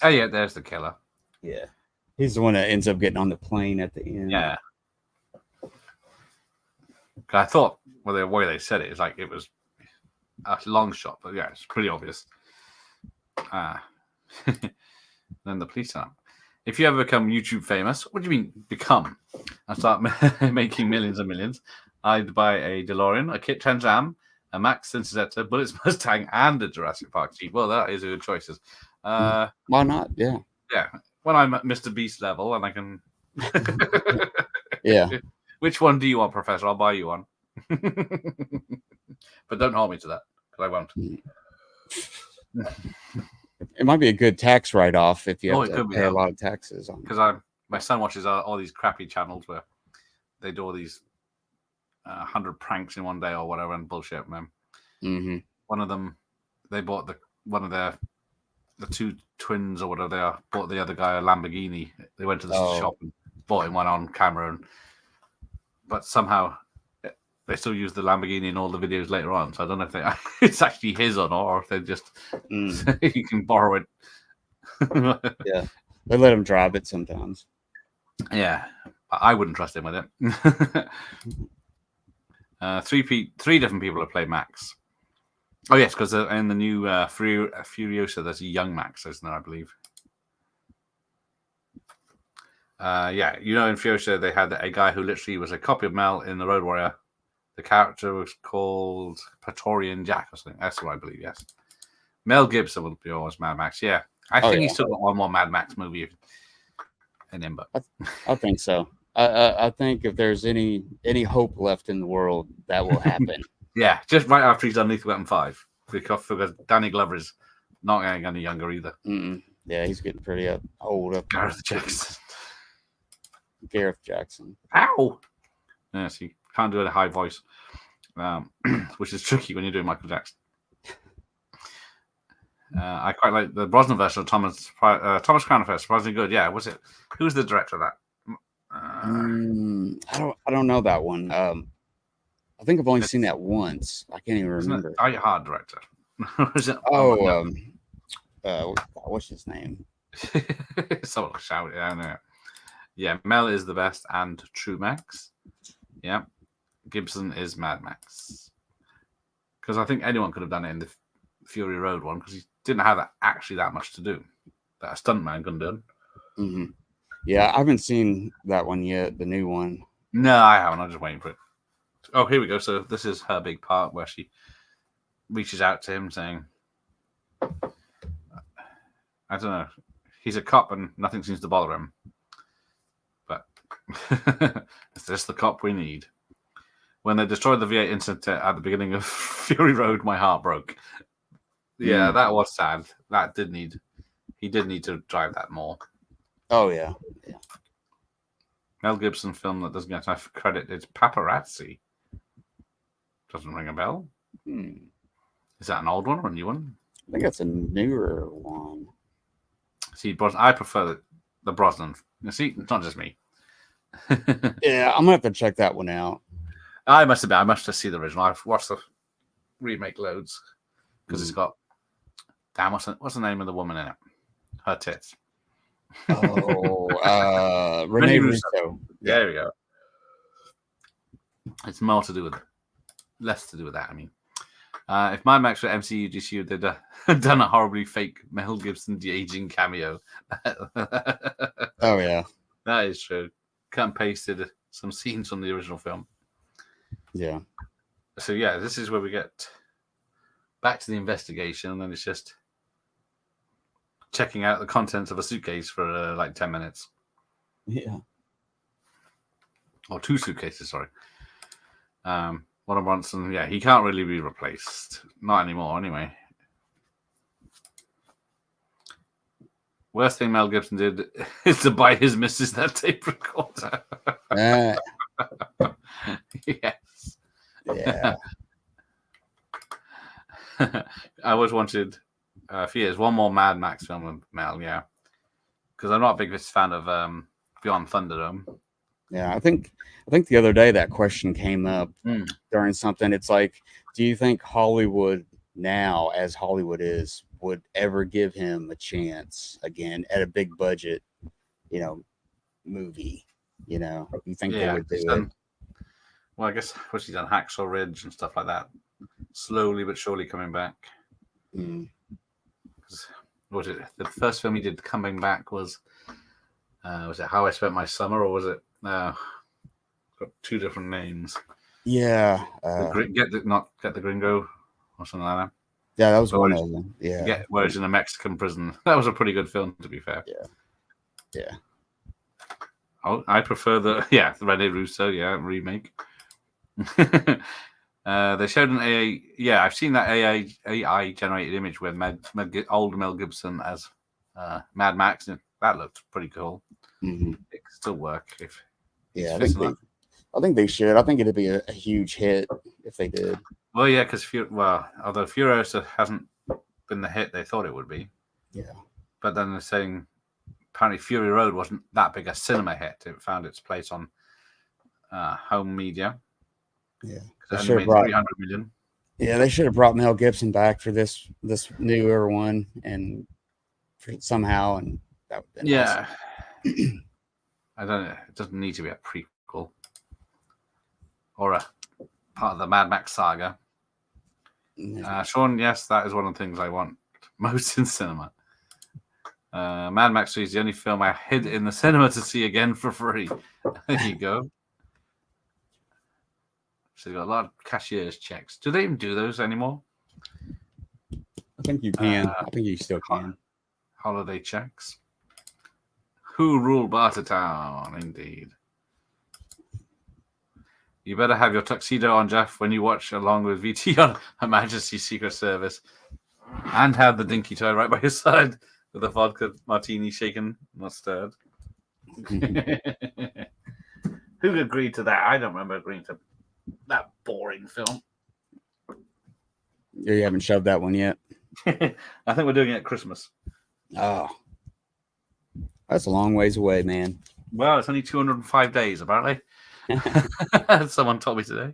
Oh yeah, there's the killer. Yeah. He's the one that ends up getting on the plane at the end. Yeah. I thought, well, the way they said it is like it was a long shot, but yeah, it's pretty obvious. Then the police are. If you ever become YouTube famous, what do you mean become? And start making millions and millions, I'd buy a DeLorean, a Kit Trans Am, a Max Cinzetta, Bullitt's Mustang, and a Jurassic Park Jeep. Well, that is a good choices. Why not? Yeah. Yeah. When I'm at Mr. Beast level and I can. Yeah. Which one do you want, Professor? I'll buy you one. But don't hold me to that, because I won't. It might be a good tax write-off if you have it to could be pay a that. lot of taxes on it. Because my son watches all these crappy channels where they do all these 100 pranks in one day or whatever and bullshit, man. Mm-hmm. One of them, they bought one of the 2 twins or whatever they are, bought the other guy a Lamborghini. They went to the shop and bought him one on camera, but somehow they still use the Lamborghini in all the videos later on. So I don't know if it's actually his or not, or if they just you can borrow it. Yeah, they let him drive it sometimes. Yeah, I wouldn't trust him with it. 3 different people have played Max. Oh yes, because in the new Furiosa, there's a young Max, isn't there? I believe. In Furiosa they had a guy who literally was a copy of Mel in the Road Warrior. The character was called Praetorian Jack or something. That's what I believe. Yes, Mel Gibson will be always Mad Max. Yeah, I think he's still got one more Mad Max movie in him, but I think so. I think if there's any hope left in the world, that will happen. Yeah, just right after he's done Lethal Weapon 5, because Danny Glover is not getting any younger either. Yeah, he's getting pretty old. Gareth Jackson. Gareth Jackson. Ow! Yes, he can't do a high voice, which is tricky when you're doing Michael Jackson. I quite like the Brosnan version of Thomas Crown Affair. Surprisingly good. Yeah, was it? Who's the director of that? I don't know that one. I think I've only seen that once. I can't even remember. Die Hard director. Is it? What's his name? Someone will shout it. I don't know. Yeah, Mel is the best and True Max. Yeah, Gibson is Mad Max. Because I think anyone could have done it in the Fury Road one, because he didn't have actually that much to do that a stuntman couldn't do. Mm-hmm. Yeah, I haven't seen that one yet, the new one. No, I haven't. I'm just waiting for it. Oh, here we go. So this is her big part where she reaches out to him saying, I don't know, he's a cop and nothing seems to bother him. But is this the cop we need? When they destroyed the V8 incident at the beginning of Fury Road, my heart broke. Yeah, that was sad. He did need to drive that more. Oh, yeah. Mel Gibson film that doesn't get enough credit is Paparazzi. Doesn't ring a bell. Is that an old one or a new one? I think that's a newer one. See, I prefer the Brosnan. You see, it's not just me. Yeah, I'm gonna have to check that one out. I must have seen the original. I've watched the remake loads because it's got. Damn, what's the name of the woman in it? Her tits. Oh, Renee Russo. Yeah, there we go. It's more to do with less to do with that. I mean, if Mad Max were MCU DCU, they'd done a horribly fake Mel Gibson de-aging cameo. Oh yeah, that is true. Cut and pasted some scenes from the original film. Yeah. So yeah, this is where we get back to the investigation, and then it's just checking out the contents of a suitcase for like 10 minutes. Yeah. Or 2 suitcases, sorry. Warren Bronson, yeah, he can't really be replaced. Not anymore, anyway. Worst thing Mel Gibson did is to buy his missus that tape recorder. Yes. Yeah. I always wanted, for years, one more Mad Max film with Mel, yeah. Because I'm not a biggest fan of Beyond Thunderdome. Yeah. I think the other day that question came up Mm. during something. It's like, do you think Hollywood now, as Hollywood is, would ever give him a chance again at a big budget, movie? You think they would do it? Well, I guess what's he done? Hacksaw Ridge and stuff like that. Slowly but surely coming back. Mm. Was it the first film he did coming back was it How I Spent My Summer, or was it got 2 different names? Yeah. Get the Gringo or something like that. Yeah, that was one of them. Yeah. Where he's in a Mexican prison. That was a pretty good film, to be fair. Yeah. Oh, I prefer the Rene Russo remake. They showed an AI. Yeah, I've seen that AI generated image with old Mel Gibson as Mad Max, and that looked pretty cool. Mm-hmm. It could still work if. Yeah, I think they should. I think it'd be a huge hit if they did. Well, yeah, because although Furiosa hasn't been the hit they thought it would be. Yeah. But then they're saying apparently Fury Road wasn't that big a cinema hit. It found its place on home media. Yeah. They only made 300 million. Yeah, they should have brought Mel Gibson back for this newer one, and somehow, and that would have been awesome. I don't know. It doesn't need to be a prequel or a part of the Mad Max saga. Sean, yes, that is one of the things I want most in cinema. Mad Max 3 is the only film I hid in the cinema to see again for free. There you go. So you've got a lot of cashier's checks. Do they even do those anymore? I think you can. I think you still can. Holiday checks. Who ruled Bartertown? Indeed. You better have your tuxedo on, Jeff, when you watch along with VT on Her Majesty's Secret Service. And have the dinky toy right by your side with a vodka martini shaken, not stirred. Who agreed to that? I don't remember agreeing to that boring film. You haven't shoved that one yet? I think we're doing it at Christmas. Oh. That's a long ways away, man. Well, it's only 205 days, apparently. Someone told me today.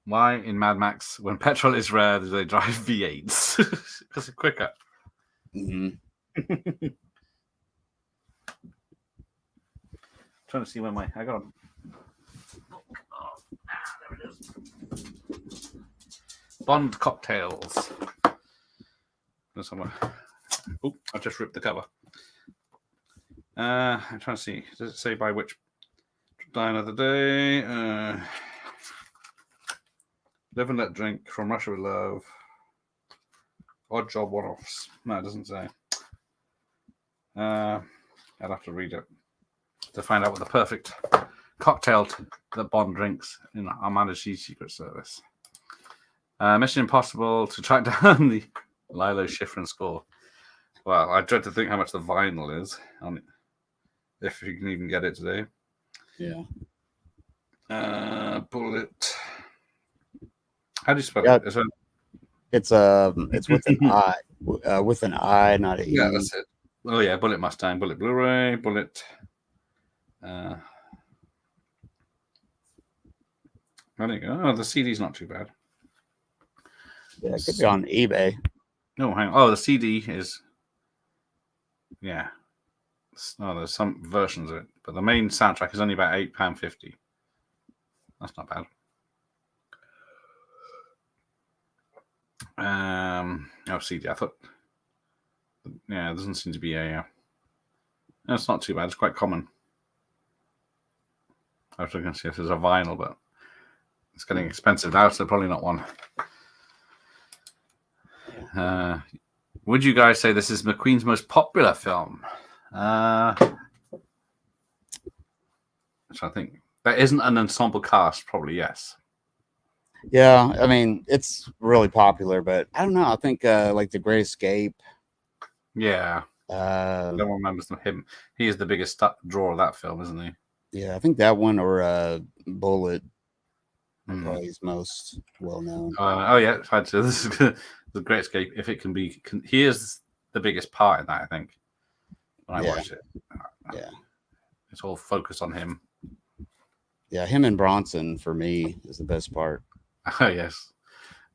Why in Mad Max, when petrol is rare, do they drive V8s? Because it's quicker. Mm-hmm. Trying to see where I got them. There it is. Bond cocktails. There's somewhere. Oh, I just ripped the cover. I'm trying to see. Does it say by which dine of the day? Live and Let Drink, From Russia with Love. Odd Job One-Offs. No, it doesn't say. I'd have to read it to find out what the perfect cocktail that Bond drinks in Her Majesty's Secret Service. Mission Impossible to track down the Lilo Schifrin score. Well, I dread to think how much the vinyl is on it, if you can even get it today. Yeah. Bullitt. How do you spell it? It's with an I, with an I, not a E. Yeah, that's it. Oh yeah, Bullitt Mustang, Bullitt Blu-ray, Bullitt. There you go. Oh, the CD's not too bad. Yeah, it could be on eBay. No, hang on. Oh, the CD is. Yeah. No, there's some versions of it, but the main soundtrack is only about £8.50. That's not bad. CD. I thought. Yeah, it doesn't seem to be a. It's not too bad. It's quite common. I was going to see if there's a vinyl, but it's getting expensive now, so probably not one. Would you guys say this is McQueen's most popular film? So I think there isn't an ensemble cast. Probably yes. Yeah, I mean it's really popular, but I don't know. I think like The Great Escape. Yeah, no one remembers him. He is the biggest draw of that film, isn't he? Yeah, I think that one or Bullitt probably is most well known. Oh yeah, I'd say this is The Great Escape. If it can be, he is the biggest part in that. I think when I watched it. Yeah, it's all focused on him. Yeah, him and Bronson for me is the best part. Oh yes,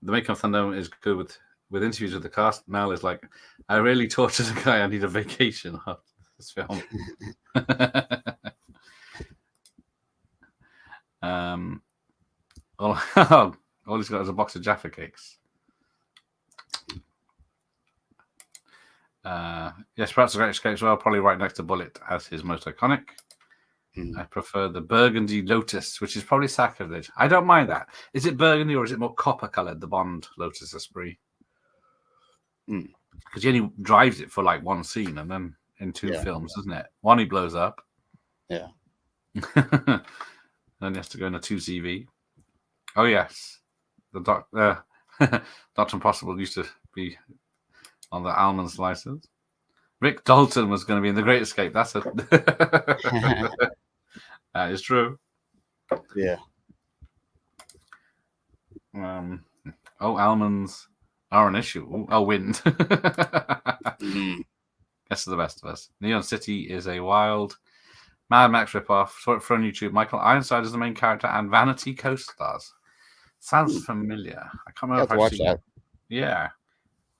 the making of Thunder is good with interviews with the cast. Mel is like, I really tortured a guy. I need a vacation after this film. All he's got is a box of Jaffa cakes. Yes, perhaps The Great Escape as well, probably right next to Bullitt as his most iconic. I prefer the Burgundy Lotus, which is probably sacrilege. I don't mind that. Is it burgundy or is it more copper coloured, the Bond Lotus Esprit? Because he only drives it for like one scene and then in two films, isn't it? One he blows up. Yeah. Then he has to go in a 2CV. Oh, yes. The Dr. Impossible used to be on the almond slices. Rick Dalton was going to be in The Great Escape. That's a... That is true. Yeah. Almonds are an issue. Wind. Guess the best of us. Neon City is a wild Mad Max ripoff. Saw it on YouTube. Michael Ironside is the main character and Vanity co-stars. Sounds familiar. I can't remember if I've seen it. Yeah.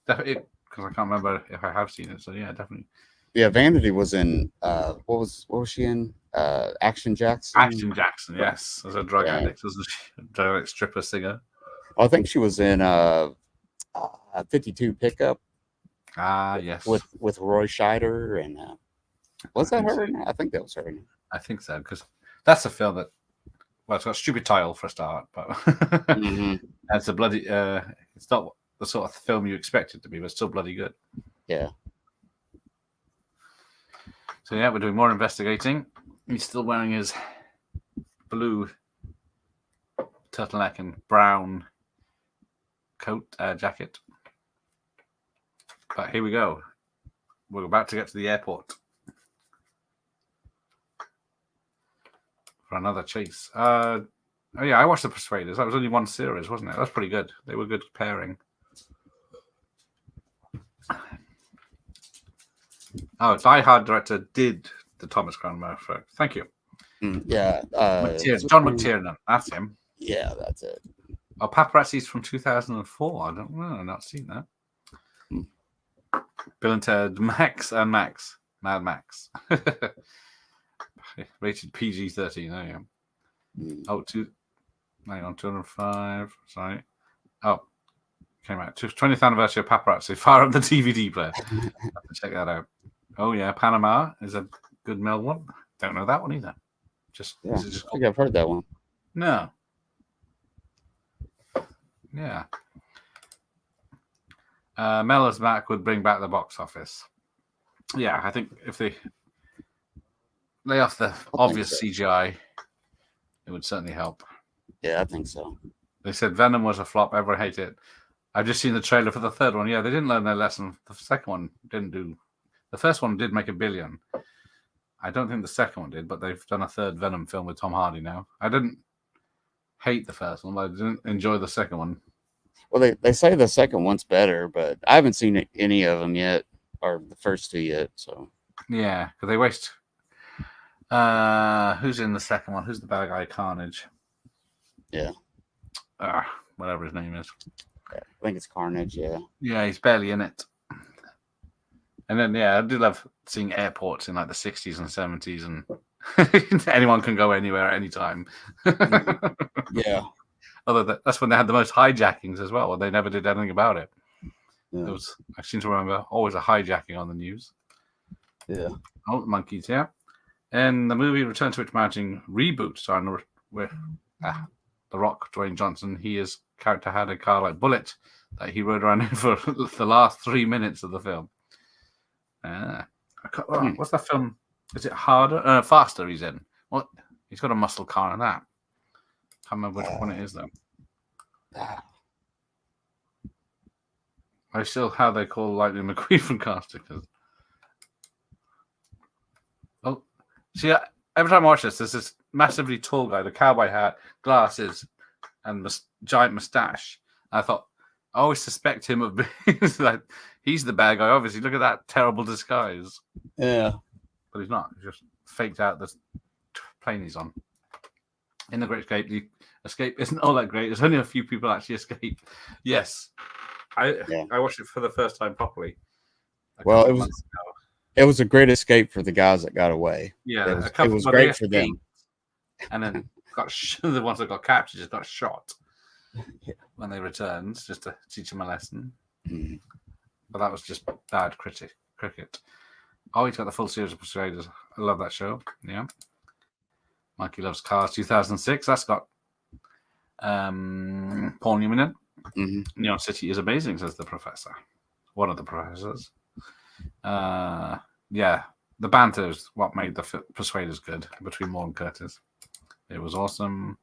Definitely, because I can't remember if I have seen it. So yeah, definitely. Yeah, Vanity was in what was she in? Action Jackson. Action Jackson, yes. As a drug addict, wasn't she? A drug addict stripper singer. I think she was in 52 Pickup. Yes. With Roy Scheider and was that her? I think that was her. I think so, because that's a film that, well, it's got a stupid title for a start, but it's a bloody. It's not the sort of film you expect it to be, but it's still bloody good. Yeah. So yeah, we're doing more investigating. He's still wearing his blue turtleneck and brown coat jacket. But here we go. We're about to get to the airport for another chase. I watched The Persuaders. That was only one series, wasn't it? That's pretty good. They were good pairing. Die Hard director did the Thomas Crown Murphy. Thank you. Yeah. John McTiernan. That's him. Yeah, that's it. Oh, Paparazzi's from 2004. I don't know. I've not seen that. Bill and Ted, Max. Mad Max. Rated PG-13. There you go. 205. Sorry. Oh, came out. 20th anniversary of Paparazzi. Fire up the DVD player. Check that out. Oh, yeah. Panama is a good Mel one. Don't know that one either. I think I've heard that one. No. Yeah. Mellor's back would bring back the box office. Yeah, I think if they lay off the obvious CGI, it would certainly help. Yeah, I think so. They said Venom was a flop. Everyone hated it. I've just seen the trailer for the third one. Yeah, they didn't learn their lesson. The second one didn't do. The first one did make $1 billion. I don't think the second one did, but they've done a third Venom film with Tom Hardy now. I didn't hate the first one, but I didn't enjoy the second one. Well, they say the second one's better, but I haven't seen any of them yet, or the first two yet. So yeah, because they waste. Who's in the second one? Who's the bad guy? Carnage. Yeah. Whatever his name is. I think it's Carnage. Yeah. Yeah, he's barely in it. And then I do love seeing airports in like the 60s and 70s, and anyone can go anywhere at any time. Yeah. Although that's when they had the most hijackings as well, and they never did anything about it. Yeah. I seem to remember always a hijacking on the news. Yeah. Oh, the monkeys, yeah. In the movie Return to Witch Mountain reboot, starring with The Rock, Dwayne Johnson, his character had a car like Bullitt that he rode around in for the last 3 minutes of the film. What's that film? Is it Harder? Faster he's in. What? He's got a muscle car in that. Can't remember which one it is, though. I still how they call Lightning McQueen from Casting. Oh, see, every time I watch this, there's this massively tall guy, the cowboy hat, glasses, and giant mustache. I thought, I always suspect him of being like he's the bad guy. Obviously, look at that terrible disguise. Yeah, but he's not. He's just faked out the plane he's on. In The Great Escape, the escape isn't all that great. There's only a few people actually escape. Yes, I watched it for the first time properly. Well, it was a great escape for the guys that got away. Yeah, it was great for them. And then the ones that got captured just got shot when they returned, just to teach them a lesson. Mm. But that was just bad cricket. Oh, he's got the full series of Persuaders. I love that show. Yeah. Mikey Loves Cars 2006. That's got Paul Newman in. Mm-hmm. Neon City is amazing, says the professor. One of the professors. Yeah, the banter is what made the Persuaders good between Moore and Curtis. It was awesome.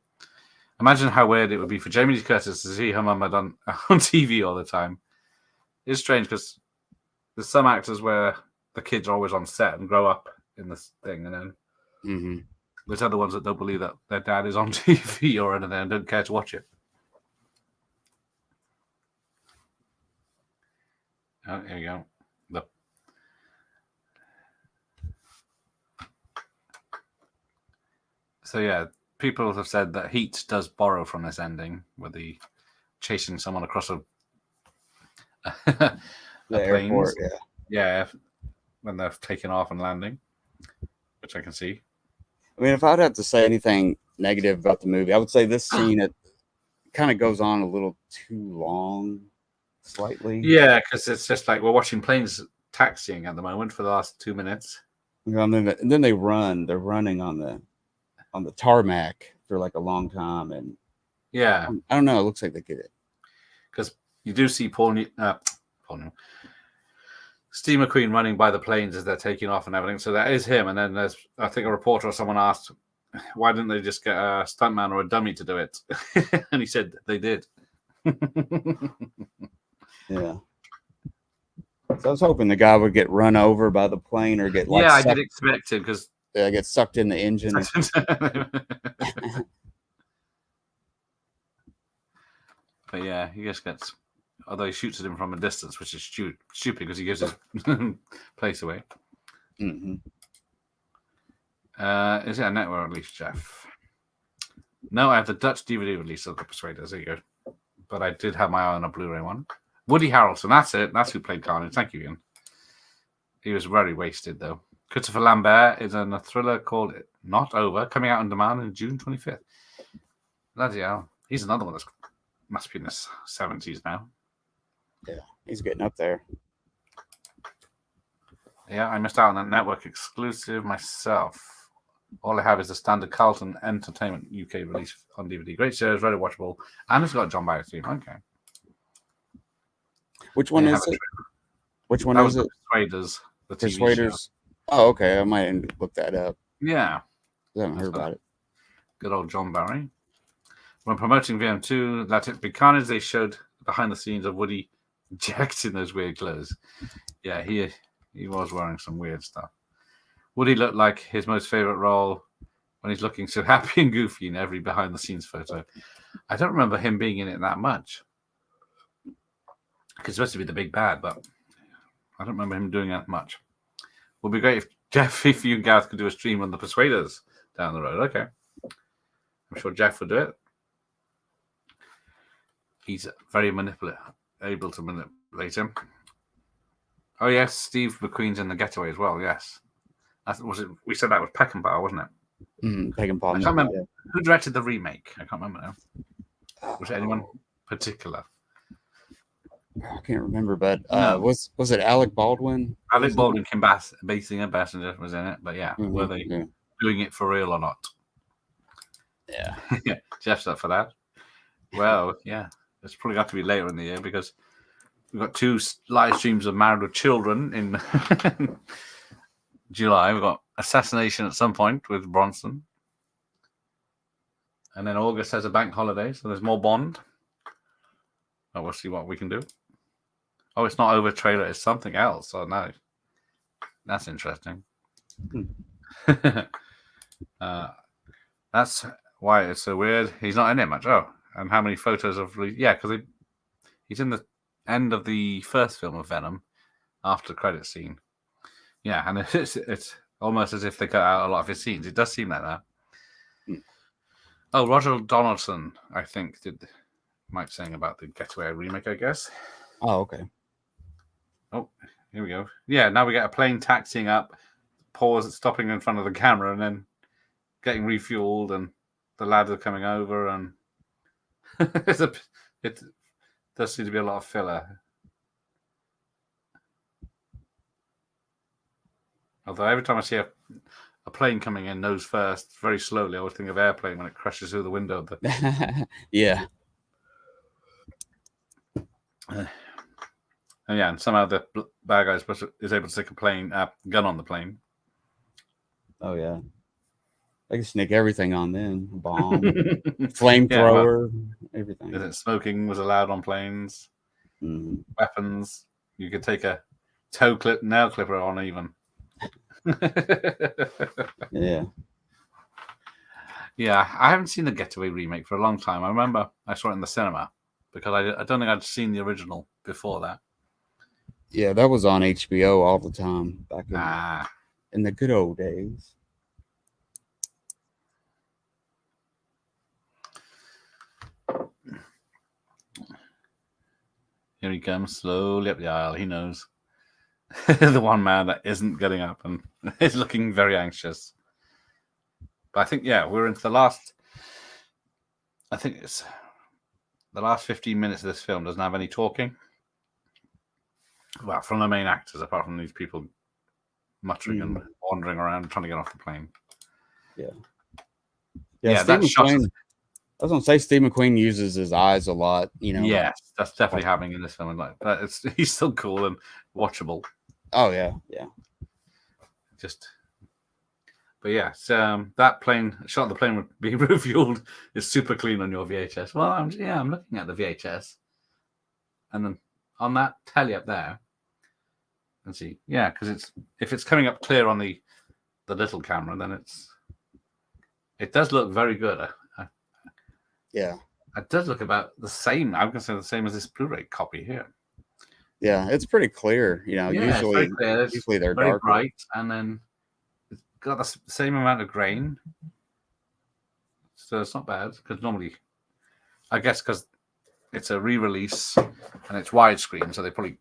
Imagine how weird it would be for Jamie Lee Curtis to see her mum on TV all the time. It's strange because there's some actors where the kids are always on set and grow up in this thing, and then there's other ones that don't believe that their dad is on TV or anything and don't care to watch it. Oh, here you go. So yeah, people have said that Heat does borrow from this ending, with the chasing someone across a airport. Yeah, when they're taking off and landing, which I can see. I mean, if I'd have to say anything negative about the movie, I would say this scene it kind of goes on a little too long, slightly. Yeah, because it's just like we're watching planes taxiing at the moment for the last 2 minutes. And then they run. They're running on the tarmac for like a long time, and yeah, I don't know. It looks like they get it because you do see Steve McQueen running by the planes as they're taking off and everything. So that is him. And then there's, I think, a reporter or someone asked, why didn't they just get a stuntman or a dummy to do it? And he said they did. Yeah. So I was hoping the guy would get run over by the plane or get I did expect it because get sucked in the engine. But yeah, he just gets, although he shoots at him from a distance, which is stupid because he gives his place away. Mm-hmm. Is it a network release, Jeff? No, I have the Dutch DVD release of The Persuaders. There you go. But I did have my eye on a Blu-ray one. Woody Harrelson, that's it. That's who played Carnage. Thank you, Ian. He was very wasted, though. Christopher Lambert is in a thriller called Not Over, coming out on demand on June 25th. Bloody hell. He's another one that must be in his 70s now. Yeah, he's getting up there. Yeah, I missed out on that network exclusive myself. All I have is the standard Carlton Entertainment UK release on DVD. Great series, very watchable. And it's got John Barry theme. Okay. Which one is it? Which one is it? Persuaders. The Persuaders. Oh, okay. I might look that up. Yeah. I haven't heard about it. Good old John Barry. When promoting VM2, Let It Be Carnage, they showed behind the scenes of Woody jacked in those weird clothes. Yeah, he was wearing some weird stuff. Woody looked like his most favorite role when he's looking so happy and goofy in every behind the scenes photo. I don't remember him being in it that much. It's supposed to be the big bad, but I don't remember him doing that much. Would be great if Jeff, if you and Gareth could do a stream on the Persuaders down the road. Okay. I'm sure Jeff would do it. He's very able to manipulate him. Oh, yes, Steve McQueen's in The Getaway as well, yes. We said that was Peckinpah, wasn't it? Peckinpah. I can't remember. Who directed the remake? I can't remember now. Was it anyone particular? I can't remember, but was it Alec Baldwin? Alec Baldwin, Kim Basinger was in it, but yeah, were they doing it for real or not. Yeah. Yeah, Jeff's up for that. Well, yeah, it's probably got to be later in the year because we've got 2 live streams of Married with Children in July. We've got Assassination at some point with Bronson. And then August has a bank holiday, so there's more Bond. Oh, we'll see what we can do. Oh, it's not over trailer, it's something else. Oh, no. That's interesting. That's why it's so weird. He's not in it much. Oh, and how many photos of... Yeah, because he's in the end of the first film of Venom after the credit scene. Yeah, and it's almost as if they cut out a lot of his scenes. It does seem like that. Oh, Roger Donaldson, I think, might saying about the Getaway remake, I guess. Oh, okay. Oh, here we go. Yeah, now we get a plane taxiing up, pause, stopping in front of the camera, and then getting refueled, and the lads are coming over, and it does seem to be a lot of filler. Although every time I see a plane coming in nose first, very slowly, I always think of Airplane when it crashes through the window. Yeah. And yeah, and somehow the bad guy is able to stick a gun on the plane. Oh yeah. I can sneak everything on then. Bomb, flamethrower, everything. Smoking was allowed on planes. Mm. Weapons. You could take a nail clipper on even. Yeah. Yeah, I haven't seen the Getaway remake for a long time. I remember I saw it in the cinema because I don't think I'd seen the original before that. Yeah, that was on HBO all the time back in the good old days. Here he comes slowly up the aisle. He knows. The one man that isn't getting up and is looking very anxious. But I think, we're into the last... I think it's the last 15 minutes of this film doesn't have any talking. Well, from the main actors, apart from these people muttering and wandering around trying to get off the plane. Yeah, Steve McQueen. I was gonna say Steve McQueen uses his eyes a lot, Yes, that's definitely happening in this film. But he's still cool and watchable. Oh yeah. But yeah, that shot of the plane would be refueled is super clean on your VHS. Well, I'm looking at the VHS, and then on that telly up there, and see, because if it's coming up clear on the little camera, then it does look very good. Yeah, it does look about the same. I'm gonna say the same as this Blu-ray copy here. Yeah, it's pretty clear. Usually they're very darker. bright, and then it's got the same amount of grain, so it's not bad. Because normally, I guess, because it's a re-release and it's widescreen, so they probably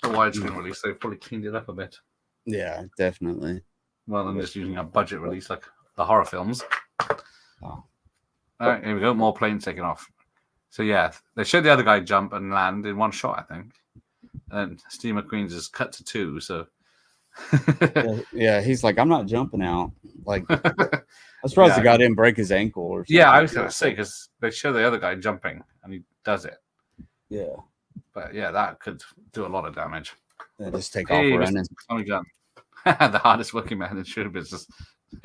release. They've probably cleaned it up a bit. Yeah, definitely. Rather than just using a budget release like the horror films. Oh. All right, here we go. More planes taking off. So yeah, they showed the other guy jump and land in one shot, I think. And Steve McQueen's is cut to 2, so yeah, he's like, I'm not jumping out. Like, I'm surprised the guy didn't break his ankle or something. Yeah, I was gonna say, because they show the other guy jumping and he does it. Yeah. But yeah, that could do a lot of damage. Yeah, just take off running. Tommy Gunn. The hardest working man in show business.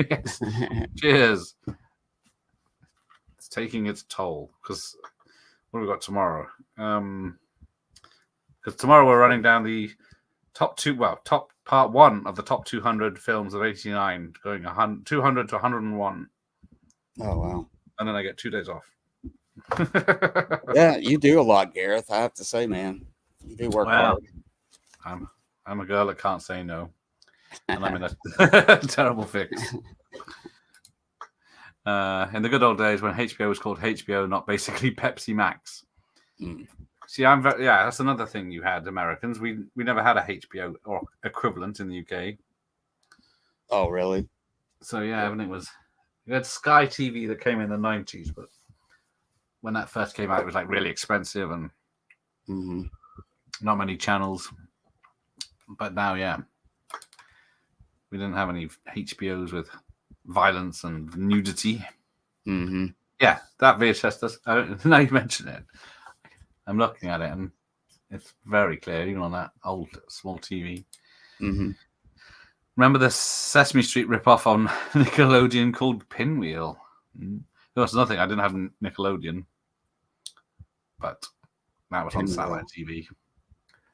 Yes. Cheers. It's taking its toll. Because what have we got tomorrow? Because tomorrow we're running down the top part 1 of the top 200 films of 89, going 200 to 101. Oh, wow. And then I get 2 days off. Yeah, you do a lot, Gareth. I have to say, man, you do work hard. I'm a girl that can't say no, and I'm in a terrible fix. In the good old days when HBO was called HBO, not basically Pepsi Max. See, that's another thing you had, Americans. We never had a HBO or equivalent in the UK. Oh, really? So yeah, everything was. You had Sky TV that came in the 90s, but when that first came out, it was like really expensive and not many channels. But now, we didn't have any HBOs with violence and nudity. Mm-hmm. Yeah, that VHS does. Now you mention it, I'm looking at it and it's very clear, even on that old small TV. Mm-hmm. Remember the Sesame Street ripoff on Nickelodeon called Pinwheel? There was nothing. I didn't have Nickelodeon, but that was on Pinwheel. satellite TV.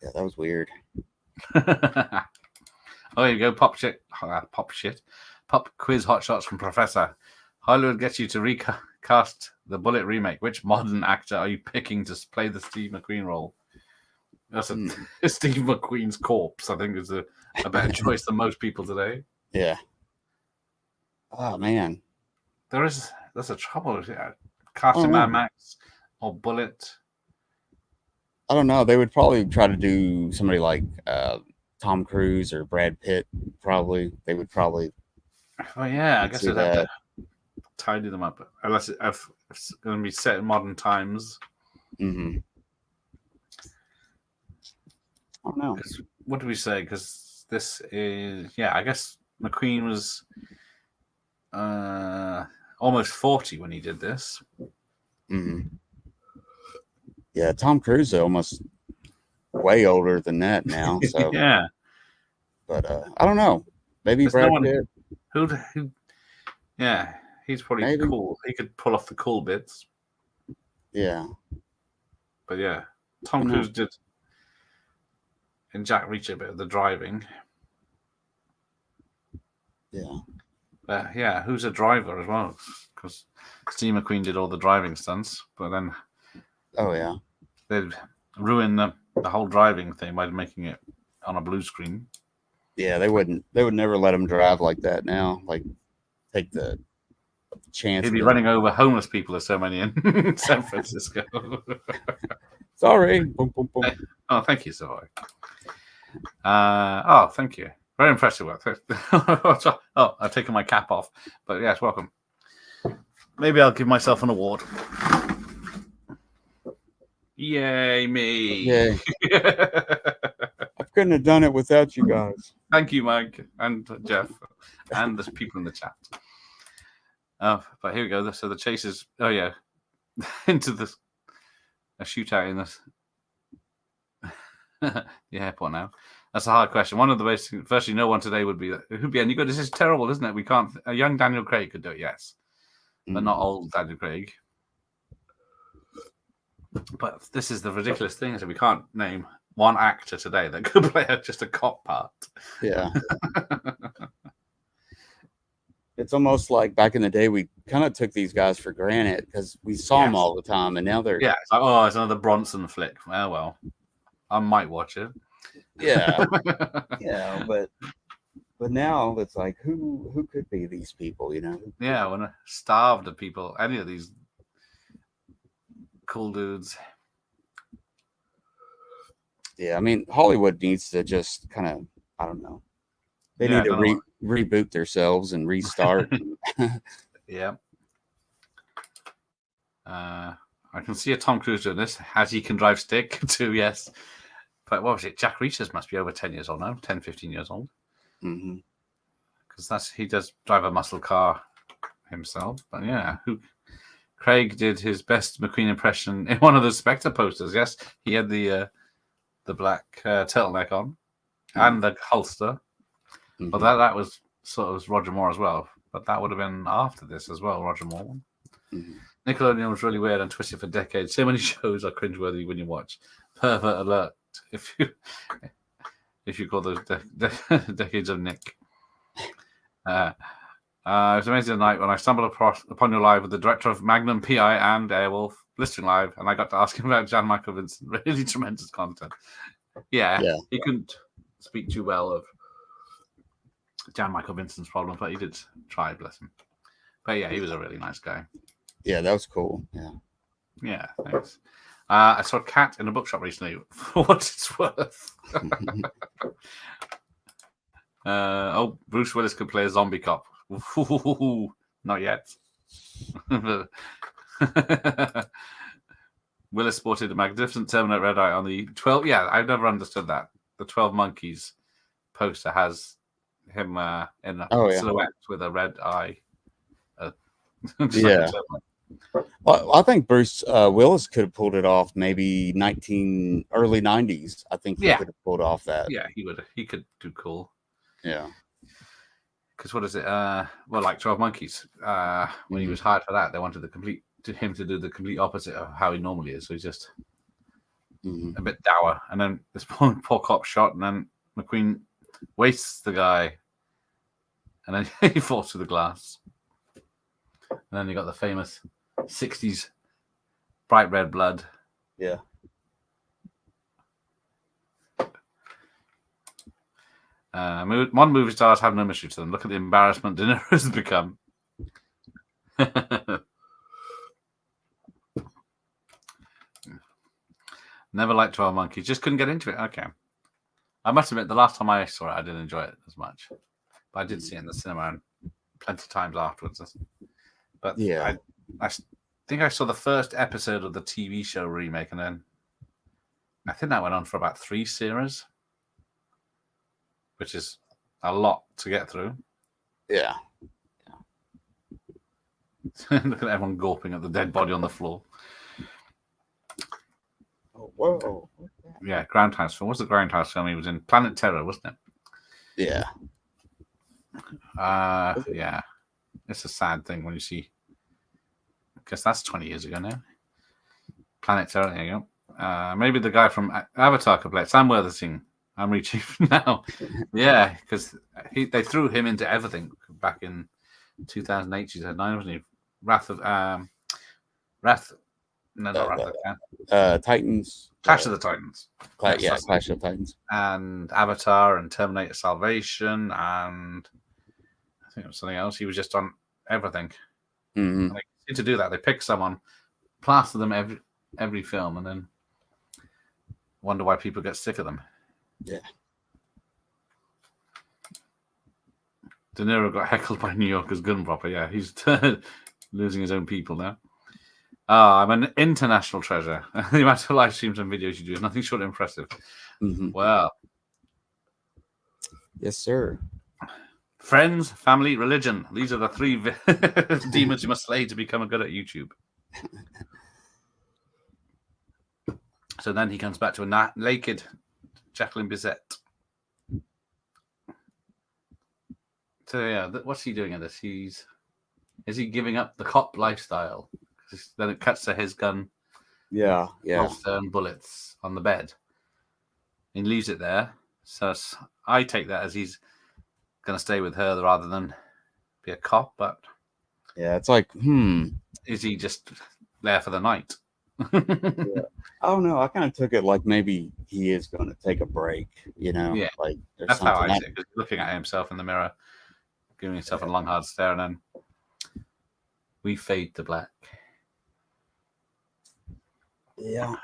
Yeah, that was weird. Oh, here you go. Pop quiz hot shots from Professor. Hollywood gets you to recast the Bullitt remake. Which modern actor are you picking to play the Steve McQueen role? That's Steve McQueen's corpse, I think, is a better choice than most people today. Yeah. Oh, man. There's a trouble. Yeah. Casting Mad Max or Bullitt. I don't know. They would probably try to do somebody like Tom Cruise or Brad Pitt. Probably they would probably. Oh yeah, I guess they'd have to tidy them up, unless it's going to be set in modern times. Mm-hmm. I don't know. What do we say? Because this is I guess McQueen was almost 40 when he did this. Mm-hmm. Yeah, Tom Cruise is almost way older than that now. So yeah, but I don't know. Maybe There's Brad no one Pitt. Who? Yeah, he's probably cool. He could pull off the cool bits. Yeah, but yeah, Tom Cruise did in Jack Reacher a bit of the driving. Yeah. Yeah, who's a driver as well? Because Steve McQueen did all the driving stunts, but then they'd ruin the whole driving thing by making it on a blue screen. Yeah, they would never let him drive like that now. Like, take the chance. He'd be running over homeless people. There's so many in San Francisco. Sorry. Boom, boom, boom. Oh, thank you, Savoy. Oh, thank you. Very impressive work. Oh, I've taken my cap off. But yes, welcome. Maybe I'll give myself an award. Yay, me. Yay. I couldn't have done it without you guys. Thank you, Mike and Jeff and the people in the chat. But here we go. So the chase is, into a shootout in the airport now. That's a hard question. One of the basic, firstly, no one today would be, and you go, this is terrible, isn't it? We can't, a young Daniel Craig could do it, yes. But not old Daniel Craig. But this is the ridiculous thing, is that we can't name one actor today that could play just a cop part. Yeah. It's almost like back in the day, we kind of took these guys for granted because we saw them all the time, and now they're it's like, it's another Bronson flick. Well, I might watch it. Yeah, yeah, but now it's like, who could be these people? You know? Yeah, when I starved of people, any of these cool dudes. Yeah, I mean, Hollywood needs to just kind of, I don't know. They need to reboot themselves and restart. Yeah. I can see a Tom Cruise doing this, as he can drive stick too, yes. But what was it? Jack Reacher must be over 10 years old now, 10, 15 years old. Mm-hmm. Because he does drive a muscle car himself. But yeah, Craig did his best McQueen impression in one of the Spectre posters. Yes, he had the black turtleneck on and the holster. Mm-hmm. But that was sort of Roger Moore as well. But that would have been after this as well, Roger Moore. Mm-hmm. Nickelodeon was really weird and twisted for decades. So many shows are cringeworthy when you watch. Pervert alert if you call those decades of Nick. It was amazing tonight when I stumbled upon your live with the director of Magnum PI and Airwolf, listening live, and I got to ask him about Jan Michael Vincent. Really tremendous content. Yeah, he couldn't speak too well of Jan Michael Vincent's problems, but he did try, bless him. But yeah, he was a really nice guy. Yeah, that was cool. Yeah. Yeah, thanks. I saw a cat in a bookshop recently. For what it's worth. Bruce Willis could play a zombie cop. Not yet. Willis sported a magnificent Terminator red eye on the 12. Yeah, I've never understood that. The 12 Monkeys poster has him in a Oh, yeah. silhouette with a red eye. Just Yeah. a turtle. Well, I think Bruce Willis could have pulled it off. Maybe early 90s. I think he Yeah. could have pulled off that. Yeah, he would. He could do cool. Yeah. Because what is it? Well, like 12 Monkeys. When he was hired for that, they wanted him to do the complete opposite of how he normally is. So he's just a bit dour. And then this poor cop shot, and then McQueen wastes the guy, and then he falls through the glass. And then you got the famous 60s bright red blood. Yeah. Modern movie stars have no mystery to them. Look at the embarrassment De Niro has become. Never liked 12 Monkeys. Just couldn't get into it. Okay. I must admit, the last time I saw it, I didn't enjoy it as much. But I did see it in the cinema and plenty of times afterwards. But Yeah. I think I saw the first episode of the TV show remake, and then I think that went on for about 3 series, which is a lot to get through. Yeah. Look at everyone gawping at the dead body on the floor. Oh, whoa. Yeah, Grindhouse film. What's the Grindhouse film he was in? Planet Terror, wasn't it? Yeah. Yeah. It's a sad thing when you see, because that's 20 years ago now. Planet Terror, there you go. Maybe the guy from Avatar could play it. Sam Worthington. I'm reaching now. Yeah, because they threw him into everything back in 2008, 2009, wasn't he? Not Wrath of Titans. Clash of the Titans. Clash of Titans. And Avatar and Terminator Salvation, and I think it was something else. He was just on everything. Mm-hmm. And they seem to do that. They pick someone, plaster them every film, and then wonder why people get sick of them. Yeah. De Niro got heckled by New Yorker's gun popper. Yeah, he's losing his own people now. I'm an international treasure. The amount of live streams and videos you do is nothing short of impressive. Mm-hmm. Well, yes, sir. Friends, family, religion. These are the 3 demons you must slay to become good at YouTube. So then he comes back to a naked Jacqueline Bisset. So yeah, what's he doing in this? Is he giving up the cop lifestyle? Then it cuts to his gun, holster and bullets on the bed. He leaves it there. So I take that as he's going to stay with her rather than be a cop. But yeah, it's like, is he just there for the night? Yeah. Oh no, I kind of took it like maybe he is going to take a break. Yeah, like that's how I see it. Because looking at himself in the mirror, giving himself a long hard stare, and then we fade to black. Yeah.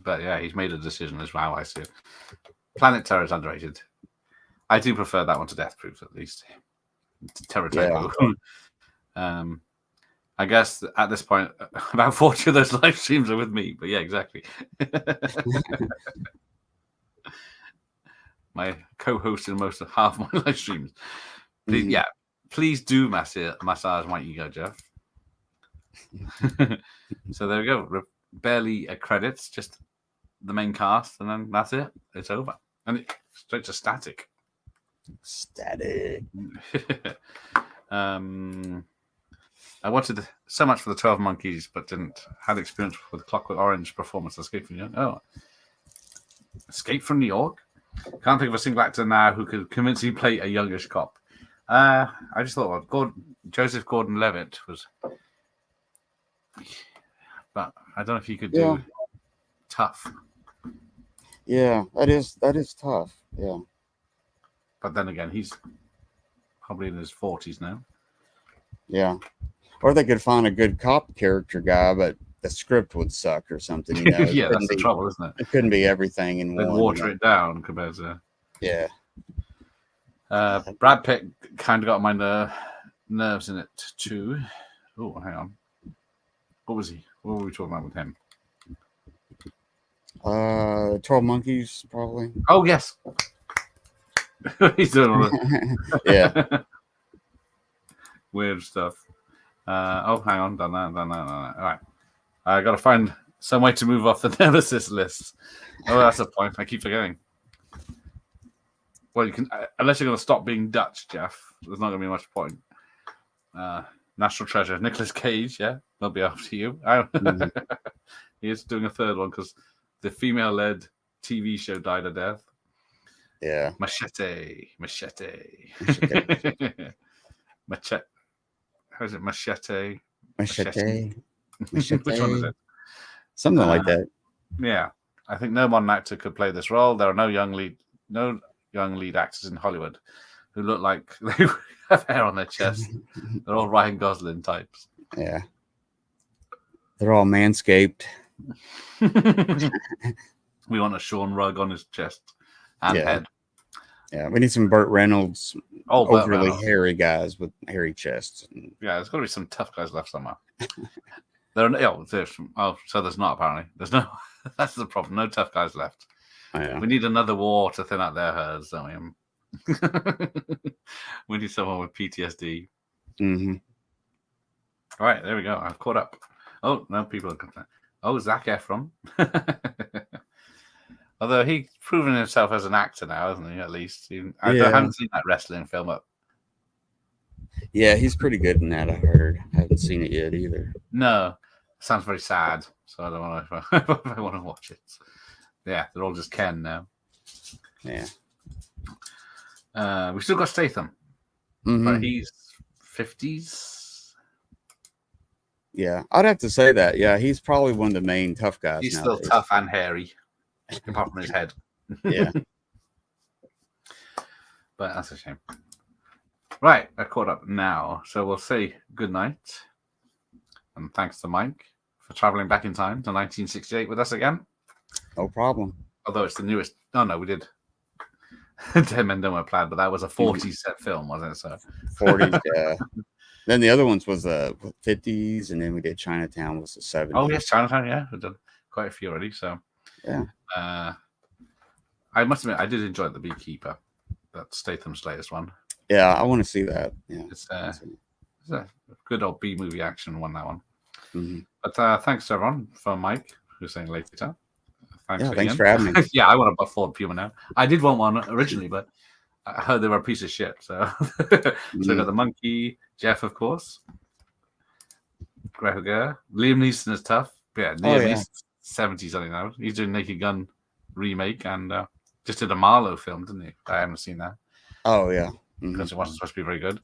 But yeah, he's made a decision as well. I see it. Planet Terror is underrated. I do prefer that one to Death Proofs, at least. Terror Typo. I guess at this point, about 40 of those live streams are with me. But yeah, exactly. My co-host in most of half my live streams. Please, yeah, please do massage my ego, Jeff. So there we go. Barely credits, just the main cast, and then that's it. It's over, and straight to static. I wanted so much for the 12 Monkeys, but didn't. Had experience with Clockwork Orange performance. Escape from New York. Oh, Escape from New York. Can't think of a single actor now who could convincingly play a youngish cop. I just thought Joseph Gordon-Levitt was, but I don't know if he could do tough. Yeah, that is tough. Yeah, but then again, he's probably in his 40s now. Yeah, or they could find a good cop character guy, but the script would suck or something. Yeah, that's the trouble, isn't it? It couldn't be everything in one. Water it down compared to. Yeah. Brad Pitt kind of got my nerves in it too. Oh, hang on. What was he? What were we talking about with him? 12 Monkeys, probably. Oh, yes. He's doing all Yeah. the weird stuff. Oh, hang on, done that. All right, I got to find some way to move off the Nemesis list. Oh, that's a point. I keep forgetting. Well, you can unless you're going to stop being Dutch, Jeff. There's not going to be much point. National Treasure, Nicolas Cage. Yeah, that'll be after you. He is doing a third one because the female-led TV show died a death. Yeah. Machete. Machete. How is it? Machete. Machete. Which one is it? Something like that. Yeah, I think no modern actor could play this role. There are no young lead actors in Hollywood who look like they have hair on their chest. They're all Ryan Gosling types. Yeah. They're all manscaped. We want a Sean rug on his chest and head. Yeah, we need some Burt Reynolds, overly hairy guys with hairy chests. Yeah, there's got to be some tough guys left somewhere. So there's not apparently. There's no. That's the problem. No tough guys left. Yeah. We need another war to thin out their herds, don't we? We need someone with PTSD. Mm-hmm. All right, there we go. I've caught up. Oh no, people are complaining. Oh, Zac Efron. Although he's proven himself as an actor now, hasn't he? At least I haven't seen that wrestling film up. Yeah, he's pretty good in that. I heard. I haven't seen it yet either. No, sounds very sad. So I don't know if I want to watch it. Yeah, they're all just Ken now. Yeah. We still got Statham, but he's 50s. Yeah, I'd have to say that. Yeah, he's probably one of the main tough guys. He's nowadays. still tough and hairy, apart from his head. Yeah. But that's a shame. Right, I caught up now. So we'll say good night. And thanks to Mike for traveling back in time to 1968 with us again. No problem. Although it's the newest. No, we did 10 Men Don't Wear Plaid, but that was a 40s set film, wasn't it? So 40s, yeah. Then the other ones was the 50s, and then we did Chinatown was the 70s. Oh, yes, Chinatown, yeah. We've done quite a few already. So, yeah. I must admit, I did enjoy The Beekeeper. That's Statham's latest one. Yeah, I want to see that. Yeah. It's a good old B movie action one, that one. Mm-hmm. But thanks, everyone, for Mike, who's saying later. Thanks for having me. Yeah, I want a Ford Puma now. I did want one originally, but I heard they were a piece of shit. So, so I got the monkey, Jeff, of course. Gregor. Liam Neeson is tough. Yeah, Liam Neeson, 70 something now. He's doing Naked Gun remake and just did a Marlowe film, didn't he? I haven't seen that. Oh, yeah. Because it wasn't supposed to be very good.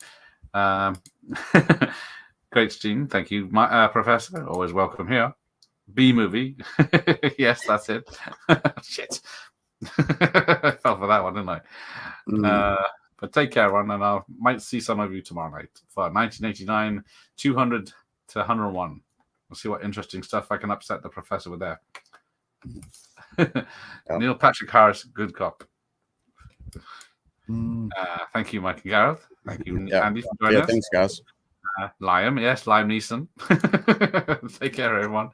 Great, Gene. Thank you, Professor. Always welcome here. B movie. Yes, that's it. Shit. I fell for that one, didn't I? But take care, everyone, and I might see some of you tomorrow night for 1989, 200 to 101. We'll see what interesting stuff I can upset the professor with there. Neil Patrick Harris, good cop. Thank you, Mike and Gareth. Thank you, Andy, for joining us. Thanks, guys. Liam, yes, Liam Neeson. Take care, everyone.